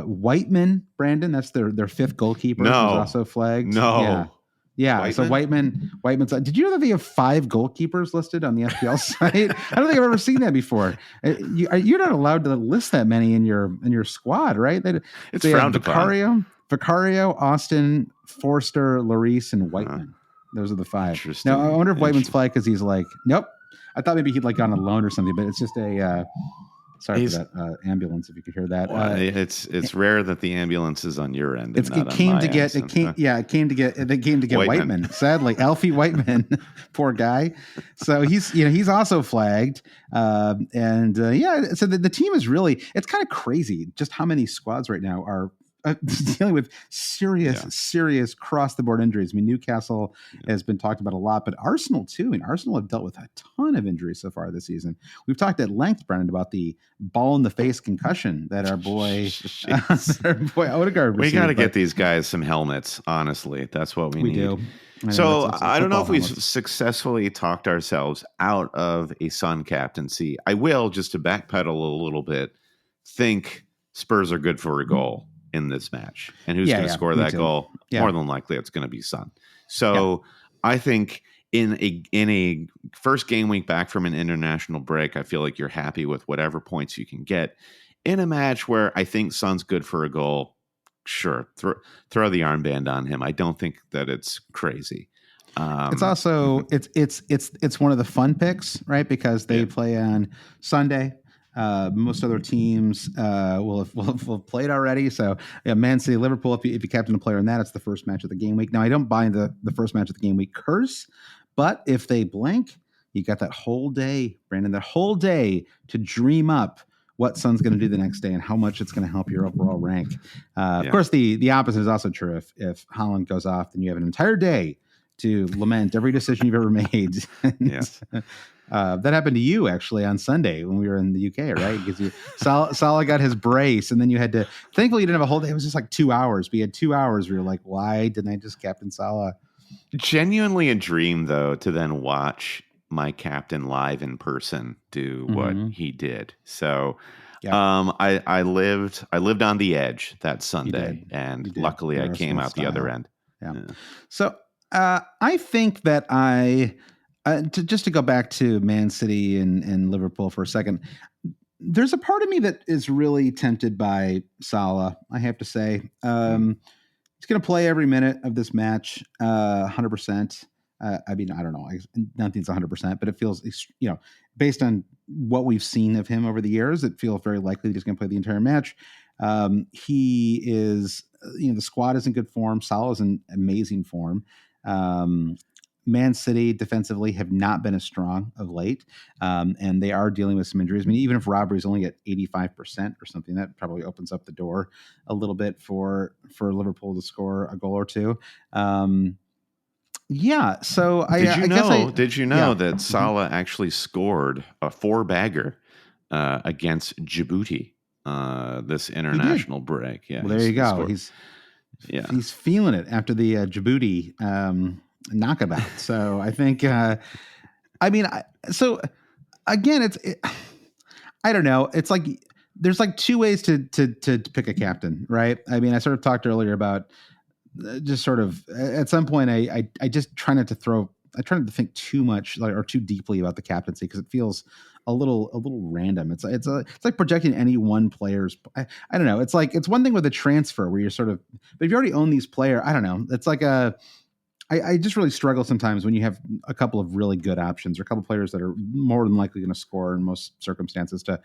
Whiteman, Brandon, that's their fifth goalkeeper. No, who's also flagged. No, yeah. Whiteman? So Whiteman's. Did you know that they have 5 goalkeepers listed on the FPL site? I don't think I've ever seen that before. You're not allowed to list that many in your squad, right? It's frowned upon. Vicario, Austin, Forster, Lloris, and Whiteman. Those are the 5. Interesting. Now I wonder if Whiteman's flagged because he's like, nope. I thought maybe he'd like gone on loan or something, but it's just a. Sorry for that ambulance. If you could hear that, it's rare that the ambulance is on your end. It came to get Whiteman. Sadly, Alfie Whiteman, poor guy. So he's also flagged, So the team is really, it's kind of crazy just how many squads right now are dealing with serious cross the board injuries. I mean, Newcastle has been talked about a lot, but Arsenal too. I mean, Arsenal have dealt with a ton of injuries so far this season. We've talked at length, Brendan, about the ball in the face concussion that our boy Odegaard received. We got to get these guys some helmets. Honestly, that's what we need. Do. So I don't know if we've successfully talked ourselves out of a Son captaincy. I will, just to backpedal a little bit, think Spurs are good for a goal in this match, and who's going to score that goal? More than likely it's going to be Son. So I think in a first game week back from an international break, I feel like you're happy with whatever points you can get. In a match where I think Son's good for a goal, sure, throw the armband on him. I don't think that it's crazy. It's also it's one of the fun picks, right? Because they play on Sunday. Most other teams will have played already. So Man City, Liverpool, if you captain a player in that, it's the first match of the game week. Now I don't buy the first match of the game week curse, but if they blank, you got that whole day, Brandon, that whole day to dream up what Son's going to do the next day and how much it's going to help your overall rank. Of course, the opposite is also true. If Haaland goes off, then you have an entire day to lament every decision you've ever made. That happened to you actually on Sunday when we were in the UK, right? Because Salah got his brace, and then you had to. Thankfully, you didn't have a whole day. It was just like 2 hours. We had 2 hours where you're like, why didn't I just captain Salah? Genuinely a dream, though, to then watch my captain live in person do what he did. So, I lived on the edge that Sunday, and luckily I came out the other end. So I think that just to go back to Man City and Liverpool for a second, there's a part of me that is really tempted by Salah, I have to say. He's going to play every minute of this match, 100%. I mean, I don't know. Nothing's 100%, but it feels, based on what we've seen of him over the years, it feels very likely that he's going to play the entire match. He is, the squad is in good form. Salah is in amazing form. Man City defensively have not been as strong of late, and they are dealing with some injuries. I mean, even if Robbery is only at 85% or something, that probably opens up the door a little bit for Liverpool to score a goal or two. So did you know that Salah actually scored a 4-bagger against Djibouti this international break? Yeah, well, there you go. He's feeling it after the Djibouti knockabout. So I think, I don't know. It's like there's like 2 ways to pick a captain, right? I mean, I sort of talked earlier about just sort of at some point I just try not to think too much or too deeply about the captaincy because it feels a little random. It's like projecting any one player's. I don't know. It's like, it's one thing with a transfer where you're sort of, but if you already own these players, I don't know. It's like I just really struggle sometimes when you have a couple of really good options or a couple of players that are more than likely going to score in most circumstances to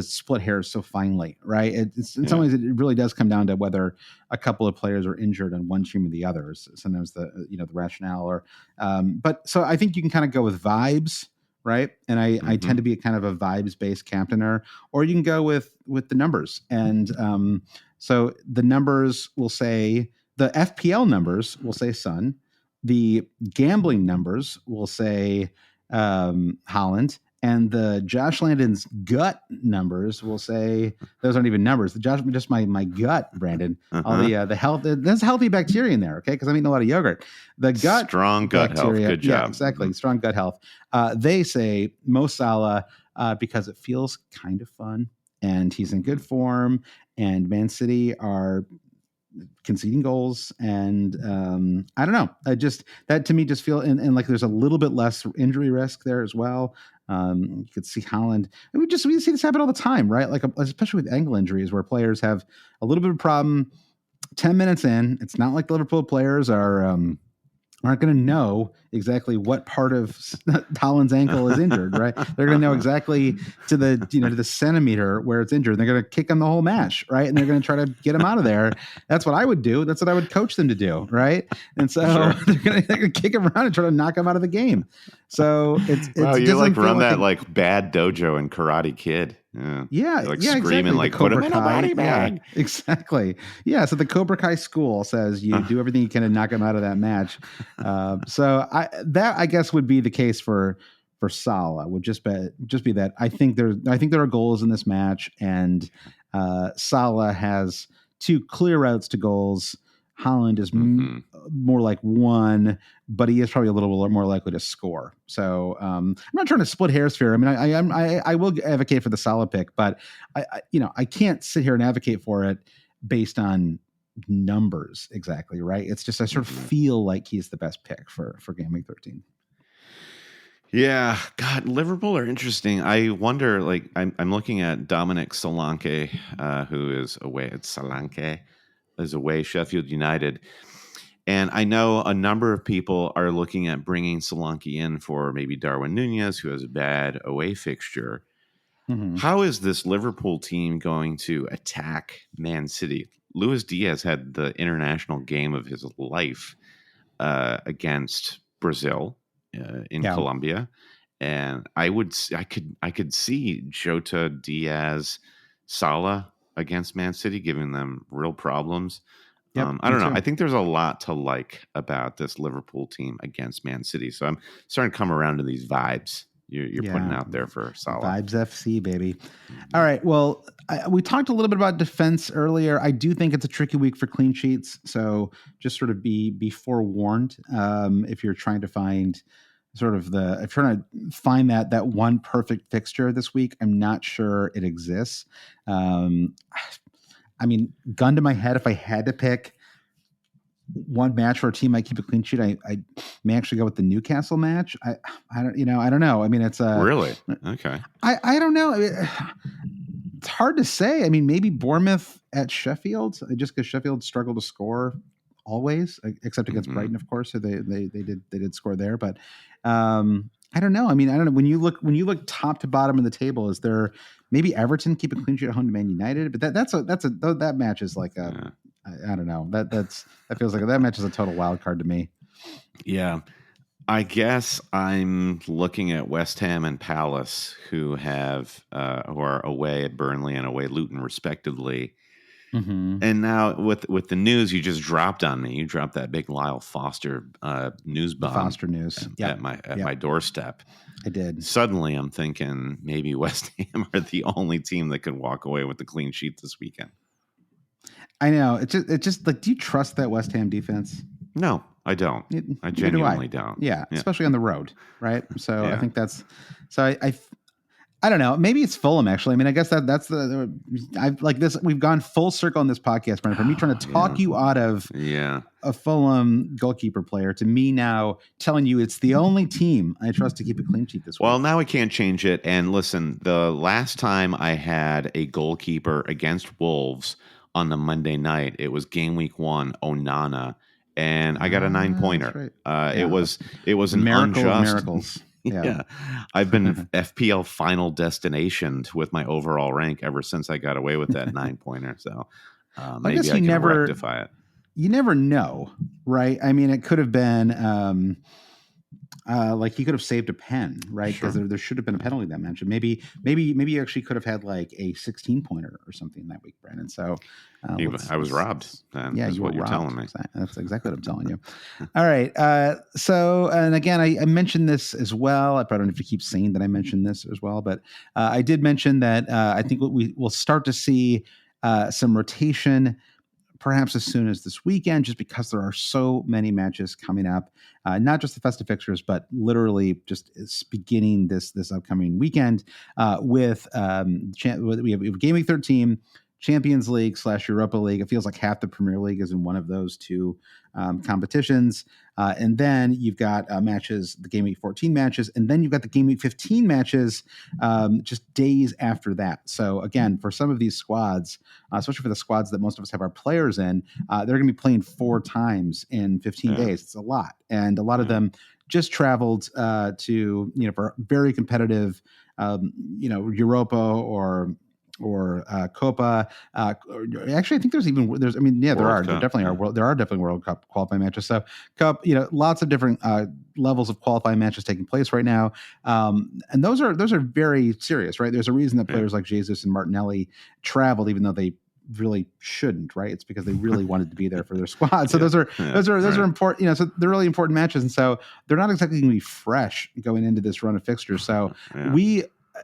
split hairs so finely, right? It's in some ways it really does come down to whether a couple of players are injured on one team or the other. Sometimes the rationale or, but so I think you can kind of go with vibes, right? And I tend to be a kind of a vibes based captainer, or you can go with the numbers. And So the numbers will say, the FPL numbers will say Son. The gambling numbers will say Haaland. And the Josh Landon's gut numbers will say, those aren't even numbers. Just my gut, Brandon. All the health, there's healthy bacteria in there, okay? Because I'm eating a lot of yogurt. The gut, strong gut bacteria, health. Good job. Yeah, exactly. Strong gut health. They say Mo Salah because it feels kind of fun, and he's in good form, and Man City are conceding goals, and I don't know. That to me just feel and like there's a little bit less injury risk there as well. You could see Haaland, and we see this happen all the time, right? Like especially with ankle injuries, where players have a little bit of a problem. 10 minutes in, it's not like the Liverpool players aren't going to know exactly what part of Haaland's ankle is injured, right? They're going to know exactly to the centimeter where it's injured. They're going to kick him the whole match, right? And they're going to try to get him out of there. That's what I would do. That's what I would coach them to do, right? And so they're going to kick him around and try to knock him out of the game. So it's wow, you like run that like bad dojo in Karate Kid. Yeah, like yeah, screaming, exactly. like put him in a body bag. Yeah, exactly. Yeah. So the Cobra Kai school says you do everything you can to knock him out of that match. So I guess would be the case for Salah. Would just be that I think there are goals in this match, and Salah has 2 clear routes to goals. Haaland is more like 1, but he is probably a little more likely to score. So I'm not trying to split hairs here. I mean, I will advocate for the Salah pick, but I can't sit here and advocate for it based on numbers exactly, right? It's just I sort of feel like he's the best pick for Game Week 13. Yeah, God, Liverpool are interesting. I wonder, like, I'm looking at Dominic Solanke, who is away at Solanke. Is away Sheffield United. And I know a number of people are looking at bringing Solanke in for maybe Darwin Nunez, who has a bad away fixture. How is this Liverpool team going to attack Man City? Luis Diaz had the international game of his life against Brazil in Colombia. And I could see Jota, Diaz, Salah against Man City, giving them real problems. I don't know. I think there's a lot to like about this Liverpool team against Man City. So I'm starting to come around to these vibes you're putting out there for Salah. Vibes FC, baby. All right. Well, we talked a little bit about defense earlier. I do think it's a tricky week for clean sheets. So just sort of be forewarned if you're trying to find if you're trying to find that one perfect fixture this week. I'm not sure it exists. I mean, gun to my head, if I had to pick one match where a team might keep a clean sheet, I may actually go with the Newcastle match. I don't know. I mean, it's really okay. I don't know. It's hard to say. I mean, maybe Bournemouth at Sheffield, just because Sheffield struggled to score always, except against Brighton, of course. So they did score there, but I don't know. I mean, I don't know. When you look top to bottom of the table, is there maybe Everton keep a clean sheet at home to Man United? But that match is like I don't know. That feels like that match is a total wild card to me. Yeah. I guess I'm looking at West Ham and Palace, who are away at Burnley and away Luton, respectively. And now with the news you just dropped on me, you dropped that big Lyle Foster news bomb. Foster news at my doorstep. I did. Suddenly, I'm thinking maybe West Ham are the only team that could walk away with the clean sheet this weekend. I know. It's just like, do you trust that West Ham defense? No, I don't. I genuinely don't. Yeah, especially on the road, right? So I think that's so. I don't know. Maybe it's Fulham, actually. I mean, I guess that's I've like this. We've gone full circle on this podcast, Brandon. From me trying to talk you out of a Fulham goalkeeper player to me now telling you it's the only team I trust to keep a clean sheet this week. Well, now we can't change it. And listen, the last time I had a goalkeeper against Wolves on the Monday night, it was game week 1, Onana, and I got a 9-pointer. Right. It was an miracles. Yeah. I've been FPL final destination with my overall rank ever since I got away with that 9-pointer. So maybe I can rectify it. You never know, right? I mean, it could have been, like he could have saved a pen, right? Because there should have been a penalty that match. And maybe you actually could have had like a 16-pointer or something that week, Brandon. So I was robbed. Yeah, is what you're telling me. That's exactly what I'm telling you. All right. So, and again, I mentioned this as well. I probably don't have to keep saying that I mentioned this as well, but I did mention that I think we will start to see some rotation perhaps as soon as this weekend, just because there are so many matches coming up, not just the festive fixtures, but literally just it's beginning this upcoming weekend with we have Game Week 13, Champions League / Europa League. It feels like half the Premier League is in one of those two competitions. And then you've got matches, the Game Week 14 matches, and then you've got the Game Week 15 matches just days after that. So again, for some of these squads, especially for the squads that most of us have our players in, they're going to be playing 4 times in 15 days. It's a lot. And a lot of them just traveled to, for very competitive, Europa or Copa. Actually, I think there are definitely World Cup qualifying matches. So Cup, lots of different levels of qualifying matches taking place right now. And those are very serious, right? There's a reason that players like Jesus and Martinelli traveled, even though they really shouldn't, right? It's because they really wanted to be there for their squad. So those are important, so they're really important matches. And so they're not exactly going to be fresh going into this run of fixtures. So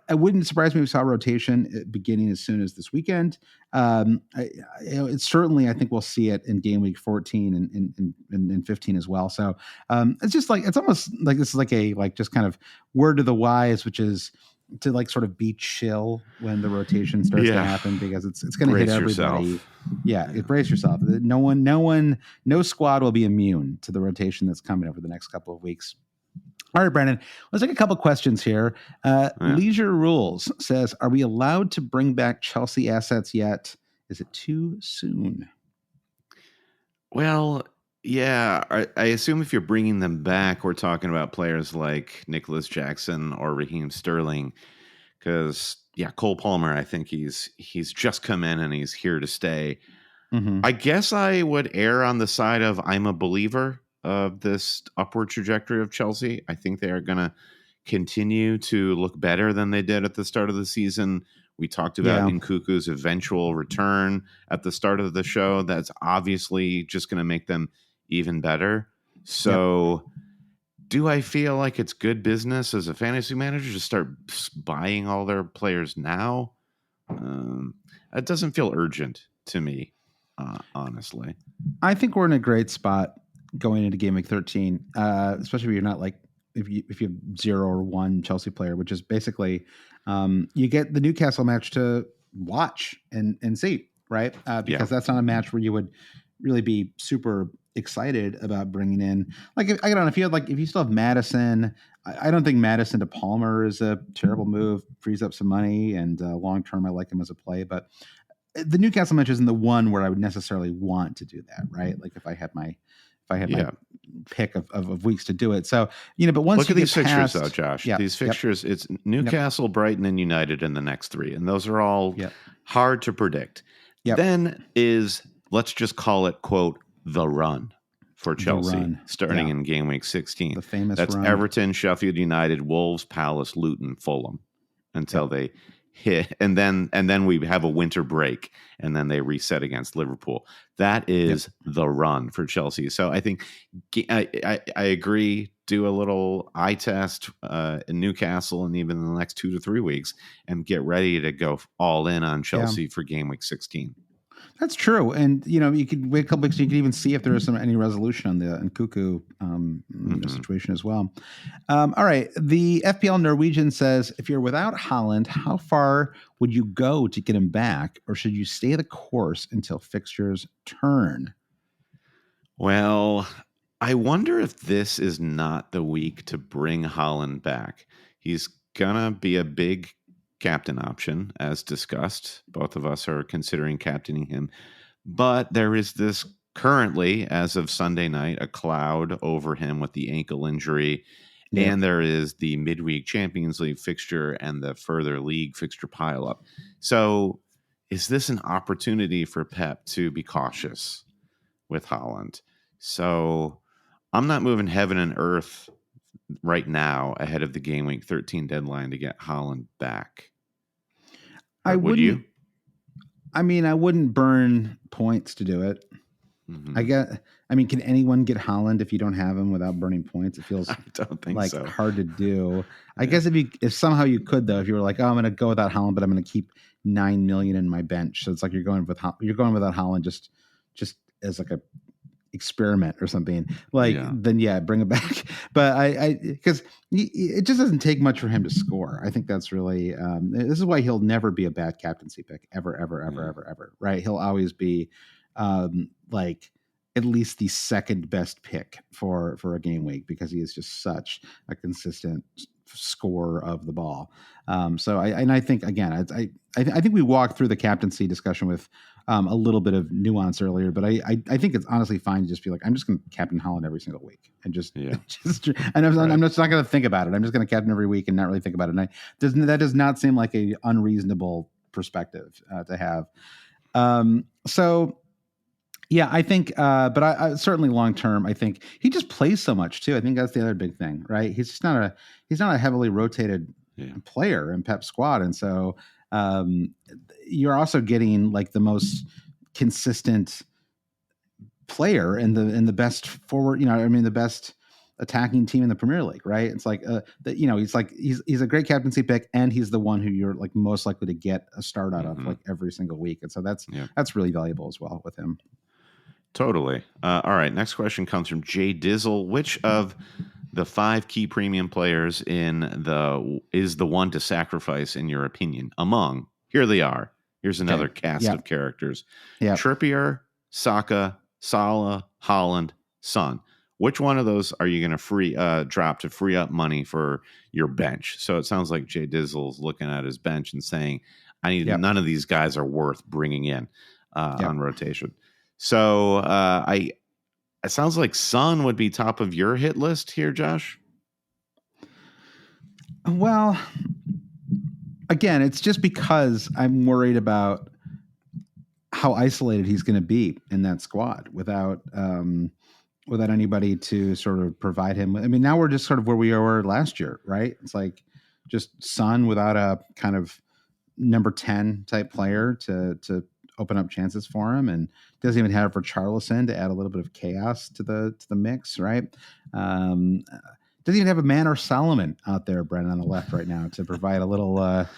it wouldn't surprise me if we saw rotation beginning as soon as this weekend. It's certainly, I think we'll see it in Game Week 14 and 15 as well. So it's just like, it's almost like this is like just kind of word to the wise, which is to like sort of be chill when the rotation starts to happen, because it's going to hit everybody. Yourself. Brace yourself. No squad will be immune to the rotation that's coming over the next couple of weeks. All right, Brandon, let's take a couple questions here. Leisure Rules says, are we allowed to bring back Chelsea assets yet? Is it too soon? Well, yeah, I assume if you're bringing them back, we're talking about players like Nicholas Jackson or Raheem Sterling, because, Cole Palmer, I think he's just come in and he's here to stay. Mm-hmm. I guess I would err on the side of I'm a believer of this upward trajectory of Chelsea. I think they are going to continue to look better than they did at the start of the season. We talked about Nkunku's eventual return at the start of the show. That's obviously just going to make them even better. So do I feel like it's good business as a fantasy manager to start buying all their players now? It doesn't feel urgent to me, honestly. I think we're in a great spot going into Game Week 13, especially if you're not like, if you have 0 or 1 Chelsea player, which is basically you get the Newcastle match to watch and see, right? Because that's not a match where you would really be super excited about bringing in. Like, I don't know, if you still have Maddison, I don't think Maddison to Palmer is a terrible move, frees up some money, and long term I like him as a play. But the Newcastle match isn't the one where I would necessarily want to do that, right? Like if I had my pick of weeks to do it. So, but once look you at these fixtures though, Josh, yeah, these fixtures, it's Newcastle, Brighton, and United in the next 3. And those are all hard to predict. Then let's just call it, quote, the run for Chelsea starting in Game Week 16. The famous That's run. Everton, Sheffield United, Wolves, Palace, Luton, Fulham until they hit, and then we have a winter break, and then they reset against Liverpool. That is the run for Chelsea. So I think I agree. Do a little eye test in Newcastle, and even in the next 2 to 3 weeks, and get ready to go all in on Chelsea for Game Week 16. That's true, and you could wait a couple weeks. You could even see if there is any resolution on the Nkunku situation as well. All right, the FPL Norwegian says, if you're without Haaland, how far would you go to get him back, or should you stay the course until fixtures turn? Well, I wonder if this is not the week to bring Haaland back. He's gonna be a big captain option, as discussed. Both of us are considering captaining him. But there is this currently, as of Sunday night, a cloud over him with the ankle injury. Yeah. And there is the midweek Champions League fixture and the further league fixture pileup. So is this an opportunity for Pep to be cautious with Haaland? So I'm not moving heaven and earth right now ahead of the game week 13 deadline to get Haaland back? Would you? I mean, I wouldn't burn points to do it. Mm-hmm. Can anyone get Haaland if you don't have him without burning points? It feels I don't think like so. hard to do. I guess if somehow you could, though, if you were like, oh, I'm going to go without Haaland, but I'm going to keep 9 million in my bench. So it's like you're going without Haaland just as like a experiment or something. Then bring it back. But because it just doesn't take much for him to score. I think that's really this is why he'll never be a bad captaincy pick ever. Right? He'll always be like at least the second best pick for a game week because he is just such a consistent scorer of the ball. So I think again, I think we walked through the captaincy discussion with a little bit of nuance earlier, but I think it's honestly fine to just be like, I'm just going to captain Haaland every single week and I'm just not going to think about it. I'm just going to captain every week and not really think about it. And that does not seem like a unreasonable perspective to have. So yeah, I think, but I certainly long term, I think he just plays so much too. I think that's the other big thing, right? He's just not a heavily rotated player in Pep's squad, and so you're also getting like the most consistent player in the best forward. The best attacking team in the Premier League, right? It's like he's a great captaincy pick, and he's the one who you're like most likely to get a start out of like every single week, and so that's really valuable as well with him. Totally. All right. Next question comes from Jay Dizzle. Which of the 5 key premium players is the one to sacrifice in your opinion? Here they are. Here's another cast of characters. Yeah. Trippier, Saka, Salah, Haaland, Son. Which one of those are you going to drop to free up money for your bench? So it sounds like Jay Dizzle's looking at his bench and saying, none of these guys are worth bringing in on rotation. So it sounds like Son would be top of your hit list here, Josh. Well, again, it's just because I'm worried about how isolated he's going to be in that squad without anybody to sort of provide him. I mean, now we're just sort of where we were last year, right? It's like just Son without a kind of number 10 type player to open up chances for him, and doesn't even have Richarlison to add a little bit of chaos to the mix, right? Doesn't even have a Man or Solomon out there, Brennan, on the left right now to provide some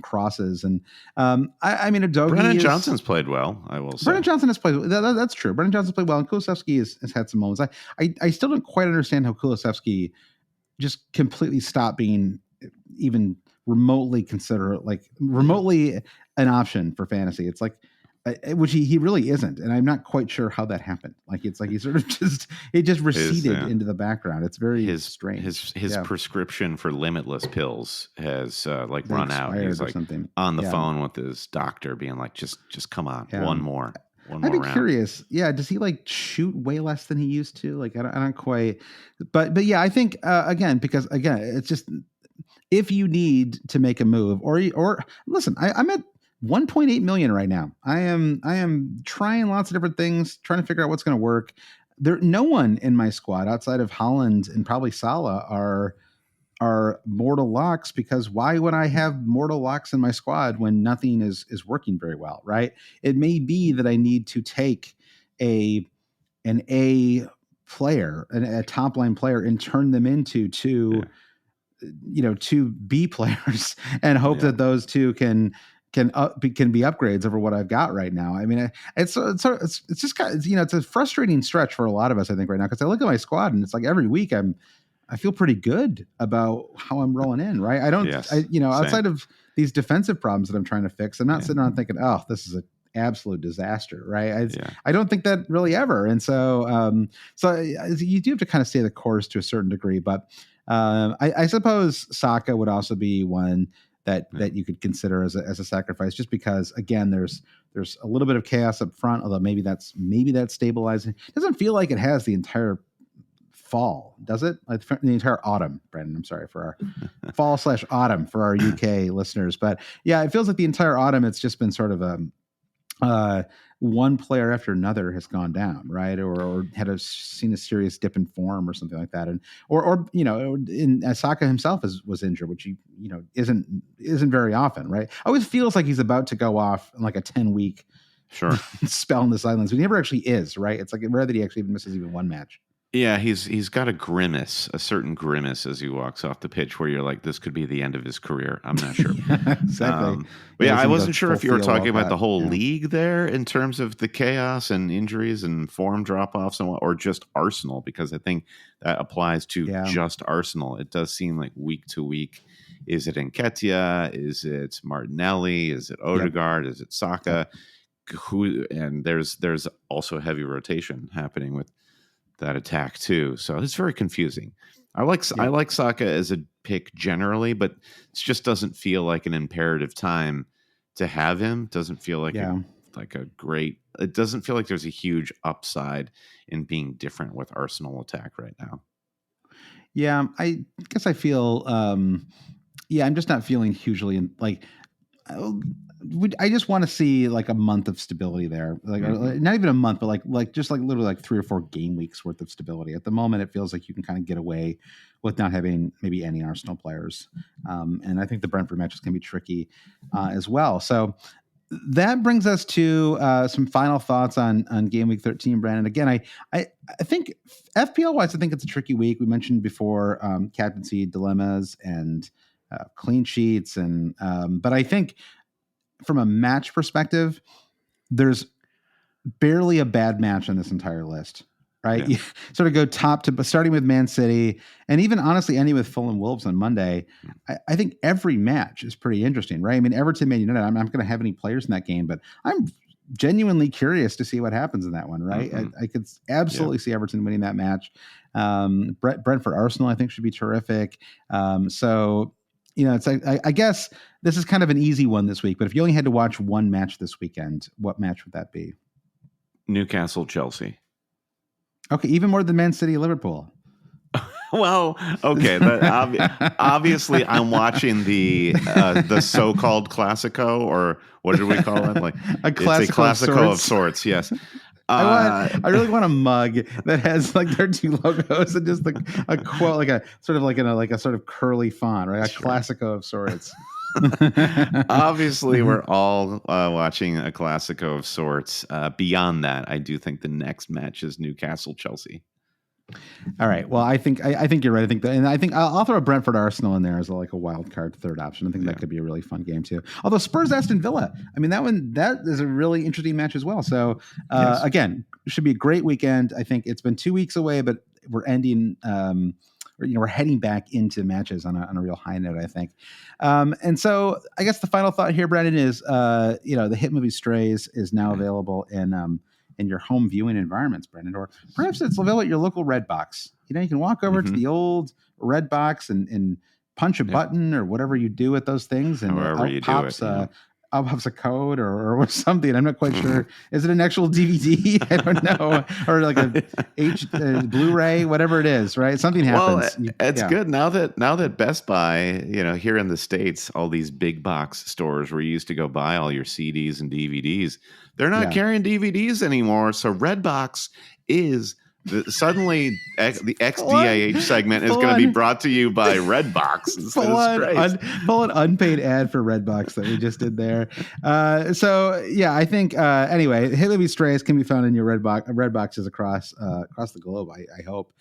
crosses. And Udogie. Brennan Johnson's played well, I will say. Brennan Johnson has played. That's true. Brennan Johnson's played well, and Kulusevski has had some moments. I still don't quite understand how Kulusevski just completely stopped being even remotely an option for fantasy. It's like, which he really isn't, and I'm not quite sure how that happened. Like it's like he sort of just receded into the background. It's very strange. His prescription for limitless pills has run out. He's like on the phone with his doctor, being like, just come on, one more. I'd be curious. Yeah, does he like shoot way less than he used to? Like I don't quite. But yeah, I think because it's just if you need to make a move or listen, I'm at 1.8 million right now. I am trying lots of different things, trying to figure out what's going to work. No one in my squad outside of Haaland and probably Salah are mortal locks, because why would I have mortal locks in my squad when nothing is working very well, right? It may be that I need to take an A player, a top line player, and turn them into two B players and hope that those two can be upgrades over what I've got right now. I mean, it's just kind of, it's a frustrating stretch for a lot of us, I think, right now, because I look at my squad and it's like every week I feel pretty good about how I'm rolling in, right? Outside of these defensive problems that I'm trying to fix, I'm not sitting around thinking, oh, this is an absolute disaster, right? I don't think that really ever. And so you do have to kind of stay the course to a certain degree, but I suppose Saka would also be one that you could consider as a sacrifice, just because again, there's a little bit of chaos up front, although maybe that's stabilizing. It doesn't feel like it has the entire fall, does it? Like the entire autumn, Brandon. I'm sorry for our fall/autumn for our UK listeners, but yeah, it feels like the entire autumn. It's just been sort of one player after another has gone down, right, or seen a serious dip in form or something like that, and or Saka himself was injured, which he isn't very often, right? Always feels like he's about to go off in like a 10-week spell in the sidelines, but he never actually is, right? It's like rare that he actually misses even one match. Yeah, he's got a certain grimace as he walks off the pitch where you're like, this could be the end of his career. I'm not sure. Exactly. But I wasn't sure if you were talking about the whole league there in terms of the chaos and injuries and form drop-offs or just Arsenal, because I think that applies to just Arsenal. It does seem like week to week. Is it Nketiah? Is it Martinelli? Is it Odegaard? Is it Saka? And there's also heavy rotation happening with that attack too, so it's very confusing. I like Saka as a pick generally, but it just doesn't feel like an imperative time to have him. Doesn't feel like it doesn't feel like there's a huge upside in being different with Arsenal attack right now. Yeah, I guess I feel I'm just not feeling hugely I just want to see like a month of stability there, not even a month, but like just like literally like 3 or 4 game weeks worth of stability. At the moment, it feels like you can kind of get away with not having maybe any Arsenal players, and I think the Brentford matches can be tricky as well. So that brings us to some final thoughts on game week 13, Brandon. Again, I think FPL wise, I think it's a tricky week. We mentioned before captaincy dilemmas and clean sheets, and but I think from a match perspective, there's barely a bad match on this entire list, right? You sort of go top to, starting with Man City, and even honestly ending with Fulham Wolves on Monday. I think every match is pretty interesting, right? I mean, Everton Man United, I'm not going to have any players in that game, but I'm genuinely curious to see what happens in that one, right? I could absolutely see Everton winning that match. Brentford Arsenal, I think, should be terrific. So, it's like, I guess this is kind of an easy one this week, but if you only had to watch one match this weekend, what match would that be? Newcastle, Chelsea. Okay. Even more than Man City, Liverpool. Well, okay. Obviously I'm watching the so-called Clásico, or what did we call it? Like it's a Clásico of sorts. Yes. I really want a mug that has like their 2 logos and just like a quote, like a sort of like in a sort of curly font, right? A Clásico of sorts. Obviously, we're all watching a Clásico of sorts. Beyond that, I do think the next match is Newcastle Chelsea. All right. Well, I think you're right. I think I'll throw a Brentford Arsenal in there as a wild card third option. I think that could be a really fun game too. Although Spurs Aston Villa, I mean that is a really interesting match as well. So again, should be a great weekend. I think it's been 2 weeks away, but we're ending. We're heading back into matches on a real high note, I think. And so I guess the final thought here, Brandon, is the hit movie Strays is now available in your home viewing environments, Brendan, or perhaps it's available at your local Redbox. You can walk over to the old Redbox and punch a button or whatever you do with those things, and out pops a code or something. I'm not quite sure. Is it an actual DVD? I don't know, or like a Blu-ray, whatever it is, right? Something happens. Well, it's good now that Best Buy, here in the States, all these big box stores where you used to go buy all your CDs and DVDs, they're not carrying DVDs anymore. So Redbox is suddenly the XDAH segment is going to be brought to you by Redbox. Full an unpaid ad for Redbox that we just did there. I think anyway, Hit Movie Strays can be found in your Redboxes across the globe. I hope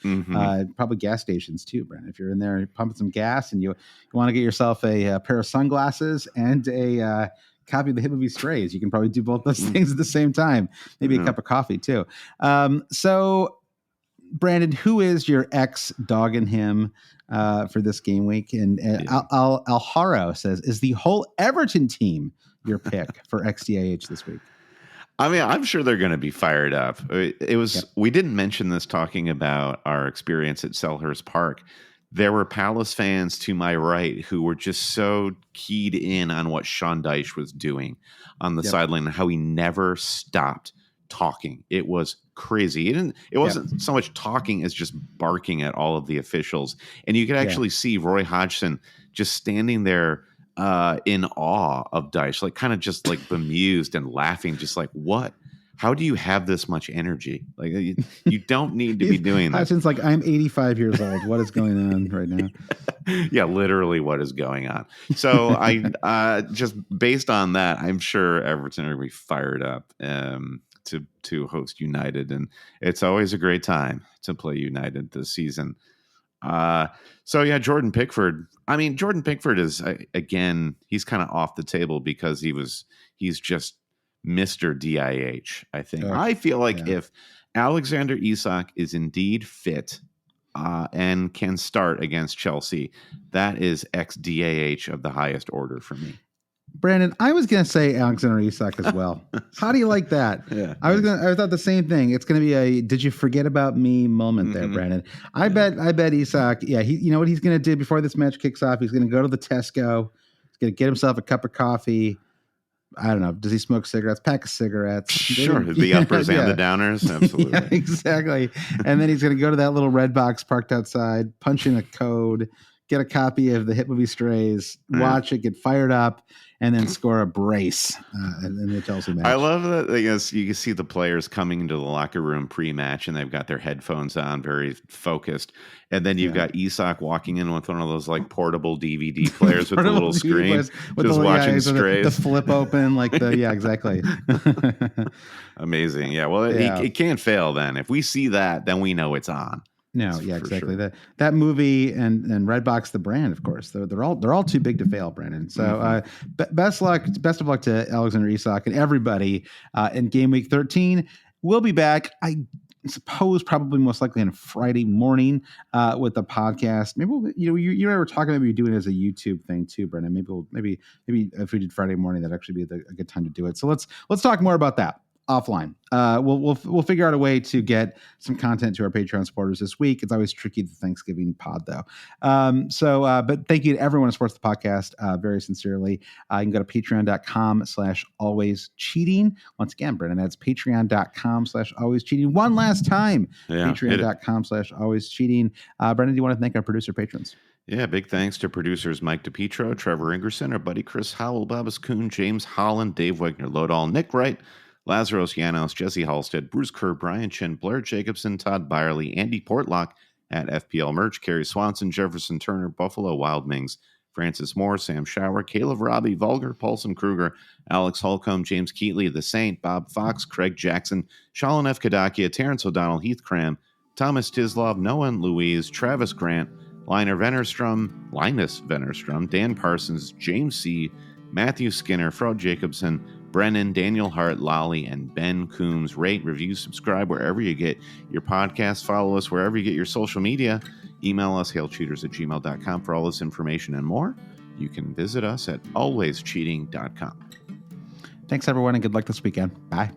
probably gas stations too, Brent. If you're in there pumping some gas and you want to get yourself a pair of sunglasses and a copy of the Hit Movie Strays, you can probably do both those things at the same time. Maybe a cup of coffee too. So, Brandon, who is your ex-dog and him for this game week? And Alharo says, is the whole Everton team your pick for XDAH this week? I mean, I'm sure they're going to be fired up. We didn't mention this talking about our experience at Selhurst Park. There were Palace fans to my right who were just so keyed in on what Sean Dyche was doing on the sideline and how he never stopped talking. It was crazy. It wasn't so much talking as just barking at all of the officials. And you could actually see Roy Hodgson just standing there in awe of Dyche, like kind of just like bemused and laughing, just like, what? How do you have this much energy? Like you don't need to be doing that. Hudson's like, I'm 85 years old. What is going on right now? Yeah, literally what is going on. So I just based on that, I'm sure Everton are going to be fired up to host United. And it's always a great time to play United this season. So yeah, Jordan Pickford. I mean, Jordan Pickford is, again, he's kind of off the table because he's just Mr. DIH, I think. I feel like if Alexander Isak is indeed fit and can start against Chelsea, that is ex-DAH of the highest order for me. Brandon, I was going to say Alexander Isak as well. How do you like that? Yeah, I thought the same thing. It's going to be a "Did you forget about me" moment there, Brandon. I bet Isak. Yeah, you know what he's going to do before this match kicks off? He's going to go to the Tesco. He's going to get himself a cup of coffee. I don't know. Does he smoke cigarettes? Pack of cigarettes. Sure. The uppers and the downers. Absolutely. Yeah, exactly. And then he's going to go to that little red box parked outside, punch in a code, get a copy of the hit movie Strays, watch it, get fired up, and then score a brace in the Chelsea match. I love that. I guess you can see the players coming into the locker room pre-match, and they've got their headphones on, very focused. And then you've got Isak walking in with one of those like portable DVD players with the little screen, just watching Strays. The flip open, like exactly. Amazing. Yeah. Well, it can't fail then. If we see that, then we know it's on. No, yeah, exactly. Sure. That movie and Redbox, the brand, of course, they're all too big to fail, Brandon. So best of luck to Alexander Isak and everybody in game week 13. We'll be back, I suppose, probably most likely on Friday morning with the podcast. Maybe you and I were talking about maybe doing it as a YouTube thing too, Brandon. Maybe if we did Friday morning, that'd actually be a good time to do it. So let's talk more about that offline. We'll figure out a way to get some content to our Patreon supporters this week. It's always tricky, the Thanksgiving pod though. But thank you to everyone who supports the podcast very sincerely. You can go to patreon.com/alwayscheating. Once again, Brendan, that's patreon.com/alwayscheating. One last time, patreon.com/alwayscheating. Brendan, do you want to thank our producer patrons? Yeah, big thanks to producers Mike DePietro, Trevor Ingerson, our buddy Chris Howell, Babas Kuhn, James Holland, Dave Wegner, Lodall, Nick Wright, Lazarus Janos, Jesse Halstead, Bruce Kerr, Brian Chin, Blair Jacobson, Todd Byerly, Andy Portlock at FPL Merch, Kerry Swanson, Jefferson Turner, Buffalo Wildmings, Francis Moore, Sam Shower, Caleb Robbie, Vulgar, Paulson Kruger, Alex Holcomb, James Keatley, The Saint, Bob Fox, Craig Jackson, Shalin F. Kadakia, Terrence O'Donnell, Heath Cram, Thomas Tislov, Noah Louise, Travis Grant, Linus Vennerstrom, Dan Parsons, James C., Matthew Skinner, Frode Jacobson, Brennan, Daniel Hart, Lolly, and Ben Coombs. Rate, review, subscribe wherever you get your podcasts. Follow us wherever you get your social media. Email us, hailcheaters@gmail.com for all this information and more. You can visit us at alwayscheating.com. Thanks, everyone, and good luck this weekend. Bye.